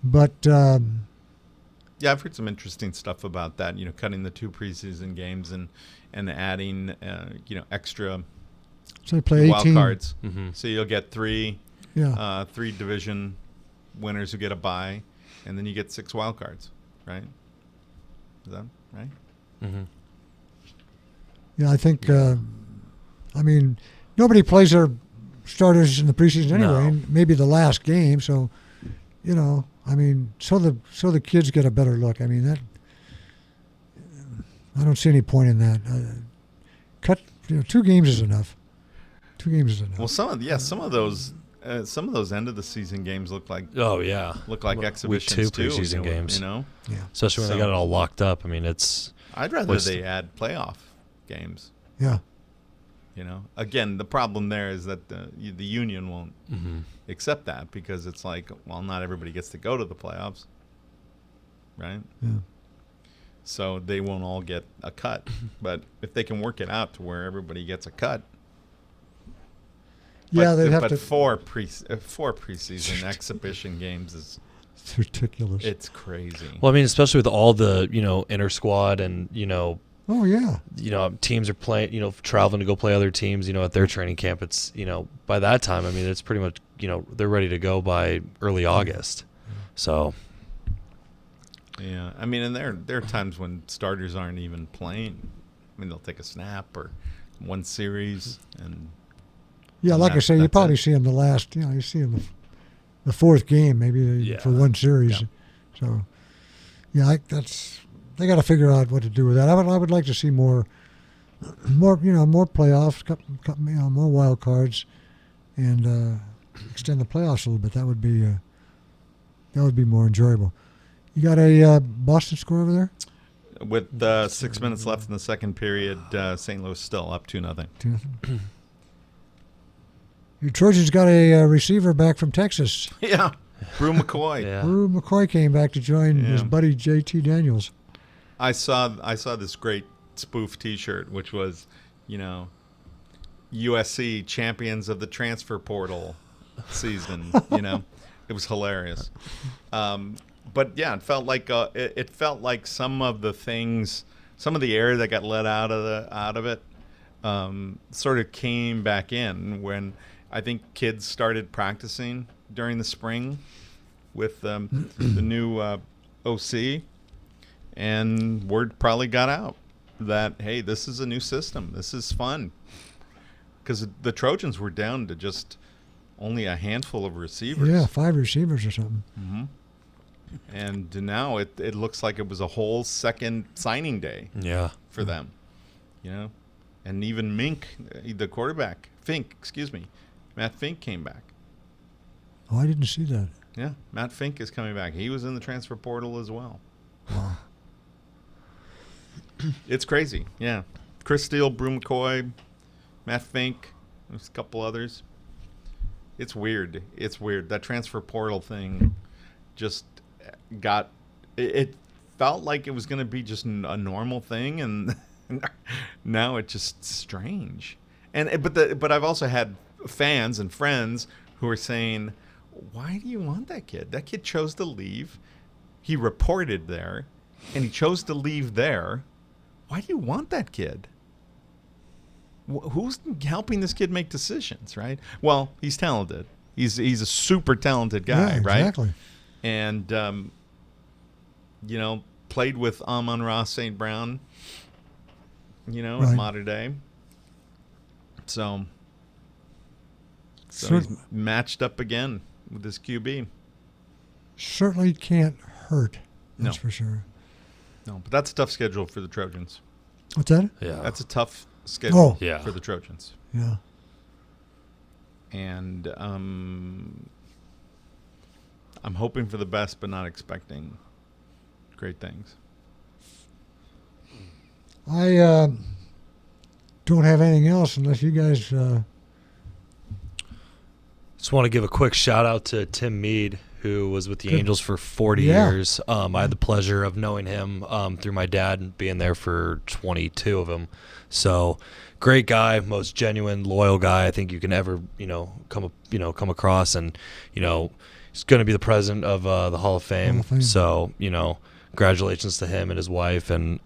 But yeah, I've heard some interesting stuff about that. Cutting the 2 preseason games and adding extra. So they play 18 wild cards. Mm-hmm. So you'll get 3 division winners who get a bye, and then you get 6 wild cards, right? Is that right? Mm-hmm. Yeah, I think. I mean, nobody plays their starters in the preseason anyway. No. Maybe the last game, so I mean, so the kids get a better look. I mean that. I don't see any point in that. Cut 2 games is enough. 2 games is enough. Well, some of those some of those end of the season games look like Week exhibitions 2 preseason too. games. You know, Yeah. Especially when they got it all locked up. I mean, it's. I'd rather they add playoff games. Yeah. You know, again, the problem there is that the union won't accept that because it's like, well, not everybody gets to go to the playoffs, right? Yeah. So they won't all get a cut. But if they can work it out to where everybody gets a cut. Yeah, they'd have but to. four preseason exhibition games is It's ridiculous. it's crazy. Well, I mean, especially with all the inter squad and Oh yeah. Teams are playing, traveling to go play other teams, at their training camp. It's, by that time, I mean, it's pretty much, they're ready to go by early August. So. Yeah, I mean, and there are times when starters aren't even playing. I mean, they'll take a snap or one series and. Yeah, and like I say, you that's probably it. see him you see him the fourth game maybe for one series. Yeah. So, yeah, they got to figure out what to do with that. I would like to see more playoffs, more wild cards, and extend the playoffs a little bit. That would be more enjoyable. You got a Boston score over there? With 6 minutes left in the second period, St. Louis still up 2-0. 2-0. Your Trojans got a receiver back from Texas. Yeah, Brew McCoy. Yeah. Brew McCoy came back to join his Yeah. buddy J.T. Daniels. I saw this great spoof T-shirt, which was, USC champions of the transfer portal season. It was hilarious. But yeah, it felt like some of the air that got let out of it sort of came back in when I think kids started practicing during the spring with the new OC, and word probably got out that, hey, this is a new system. This is fun. Because the Trojans were down to just only a handful of receivers. Yeah, 5 receivers or something. Mm-hmm. And now it looks like it was a whole second signing day for them. And even Mink, the quarterback, Matt Fink came back. Oh, I didn't see that. Yeah, Matt Fink is coming back. He was in the transfer portal as well. Wow. It's crazy. Yeah. Chris Steele, Brew McCoy, Matt Fink, there's a couple others. It's weird. That transfer portal thing just it felt like it was going to be just a normal thing, and now it's just strange. But I've also had fans and friends who are saying, why do you want that kid? That kid chose to leave. He reported there, and he chose to leave there. Why do you want that kid? Who's helping this kid make decisions, right? Well, he's talented. He's a super talented guy, Yeah, right? exactly. And, played with Amon-Ra St. Brown, in Right. modern day. So Cer- he's matched up again with this QB. Certainly can't hurt. That's No. for sure. No, but that's a tough schedule for the Trojans. What's that? Yeah. That's a tough schedule Yeah. for the Trojans. Yeah. And I'm hoping for the best, but not expecting great things. I don't have anything else unless you guys. Just want to give a quick shout out to Tim Mead, who was with the Good. Angels for 40 Yeah. years. I had the pleasure of knowing him through my dad and being there for 22 of them. So great guy, most genuine, loyal guy I think you can ever, come across. And, he's going to be the president of the Hall of Fame. Hall of Fame. So, congratulations to him and his wife, and,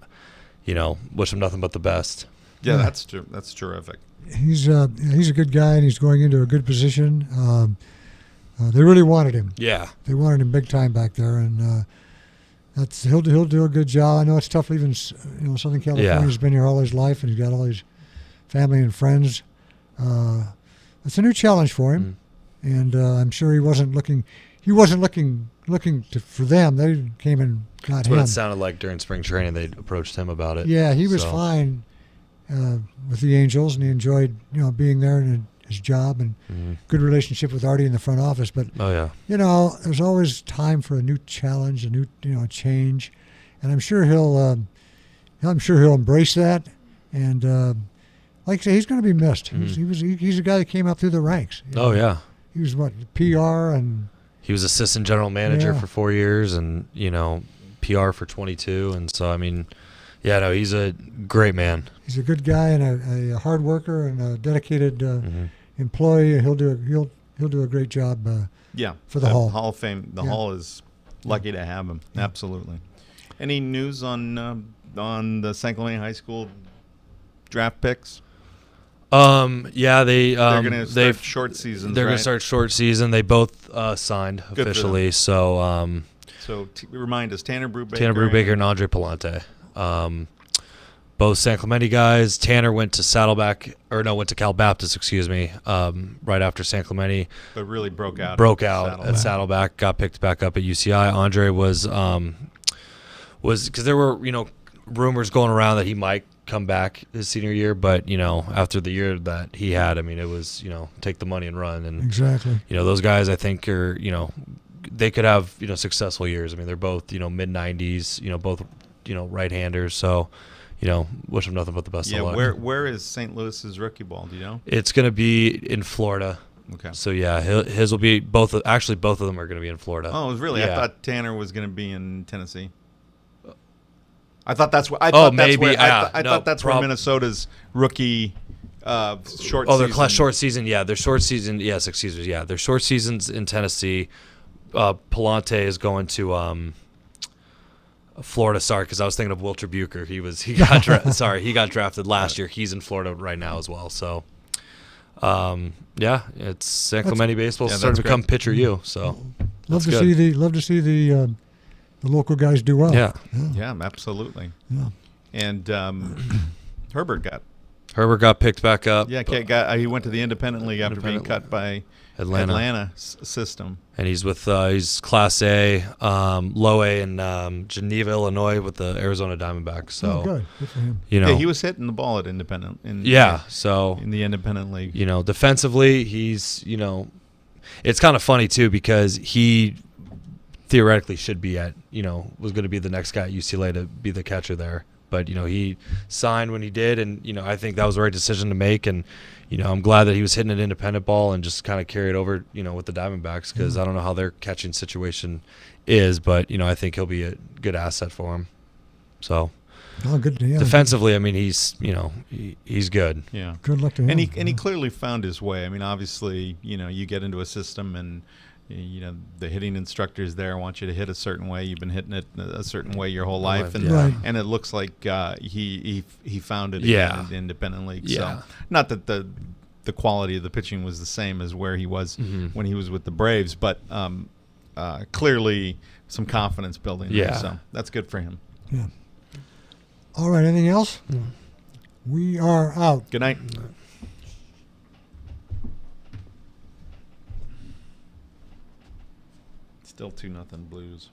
wish him nothing but the best. Yeah, Yeah. that's terrific. He's a good guy, and he's going into a good position. They really wanted him. Yeah. They wanted him big time back there, and he'll do a good job. I know it's tough leaving. Southern California. Yeah. He's been here all his life, and he's got all his family and friends. It's a new challenge for him, and I'm sure he wasn't looking. He wasn't looking for them. They came and got That's him. what it sounded like during spring training. They approached him about it. Yeah, he was So- fine with the Angels, and he enjoyed being there, and his job and good relationship with Artie in the front office. But Oh yeah. there's always time for a new challenge, a new change, and I'm sure he'll embrace that. And like I say, he's going to be missed. He's a guy that came up through the ranks. Oh yeah. He was PR and. He was assistant general manager Yeah. for 4 years, and PR for 22, and so I mean, he's a great man. He's a good guy and a hard worker and a dedicated employee. He'll do a great job. For the Hall. Hall of Fame. The Hall is lucky to have him. Absolutely. Any news on the San Clemente High School draft picks? They're going to start short seasons. They're right? going to start short season. They both signed Good for officially. them. So Remind us, Tanner Brubaker. Tanner Brubaker and Andre Palante, both San Clemente guys. Tanner went to Cal Baptist, excuse me, right after San Clemente. But really broke out At Saddleback, got picked back up at UCI. Andre was because there were rumors going around that he might come back his senior year, but after the year that he had, I mean, it was take the money and run. And Exactly. those guys I think are they could have successful years. I mean, they're both mid 90s, both right-handers. So wish them nothing but the best of luck. Where is St. Louis's rookie ball? Do you know? It's going to be in Florida. Okay. So his will be both of them are going to be in Florida. Oh, really? Yeah. I thought Tanner was going to be in Tennessee. I thought that's where. Oh, thought maybe. that's where Minnesota's rookie short. Oh, their season. short season. Yeah, their short season. Yes, excuse me. Yeah, their short season's in Tennessee. Palante is going to Florida. Sorry, because I was thinking of Wilter Bucher. He got drafted last year. He's in Florida right now as well. So, it's San Clemente baseball starting to become great. Pitcher U. So, Love to see the local guys do well. Yeah, absolutely. Yeah. And Herbert got picked back up. Yeah, he went to the Independent League after being cut by Atlanta system. And he's with he's Class A, Low A in Geneva, Illinois, with the Arizona Diamondbacks. So good for him. He was hitting the ball at Independent. So in the Independent League, defensively, he's it's kind of funny too because he theoretically should be was going to be the next guy at UCLA to be the catcher there. But, he signed when he did, and, I think that was the right decision to make. And, I'm glad that he was hitting an independent ball and just kind of carried over, with the Diamondbacks because I don't know how their catching situation is, but, I think he'll be a good asset for him. So, good. Yeah. Defensively, I mean, he's, he's good. Yeah. Good luck to him. And he clearly found his way. I mean, obviously, you get into a system and, the hitting instructors there want you to hit a certain way. You've been hitting it a certain way your whole life, and Right. and it looks like he found it Yeah. again in the Independent League. Yeah. So not that the quality of the pitching was the same as where he was when he was with the Braves, but clearly some confidence building. Yeah. There, so that's good for him. Yeah. All right. Anything else? We are out. Good night. Still 2-0 Blues.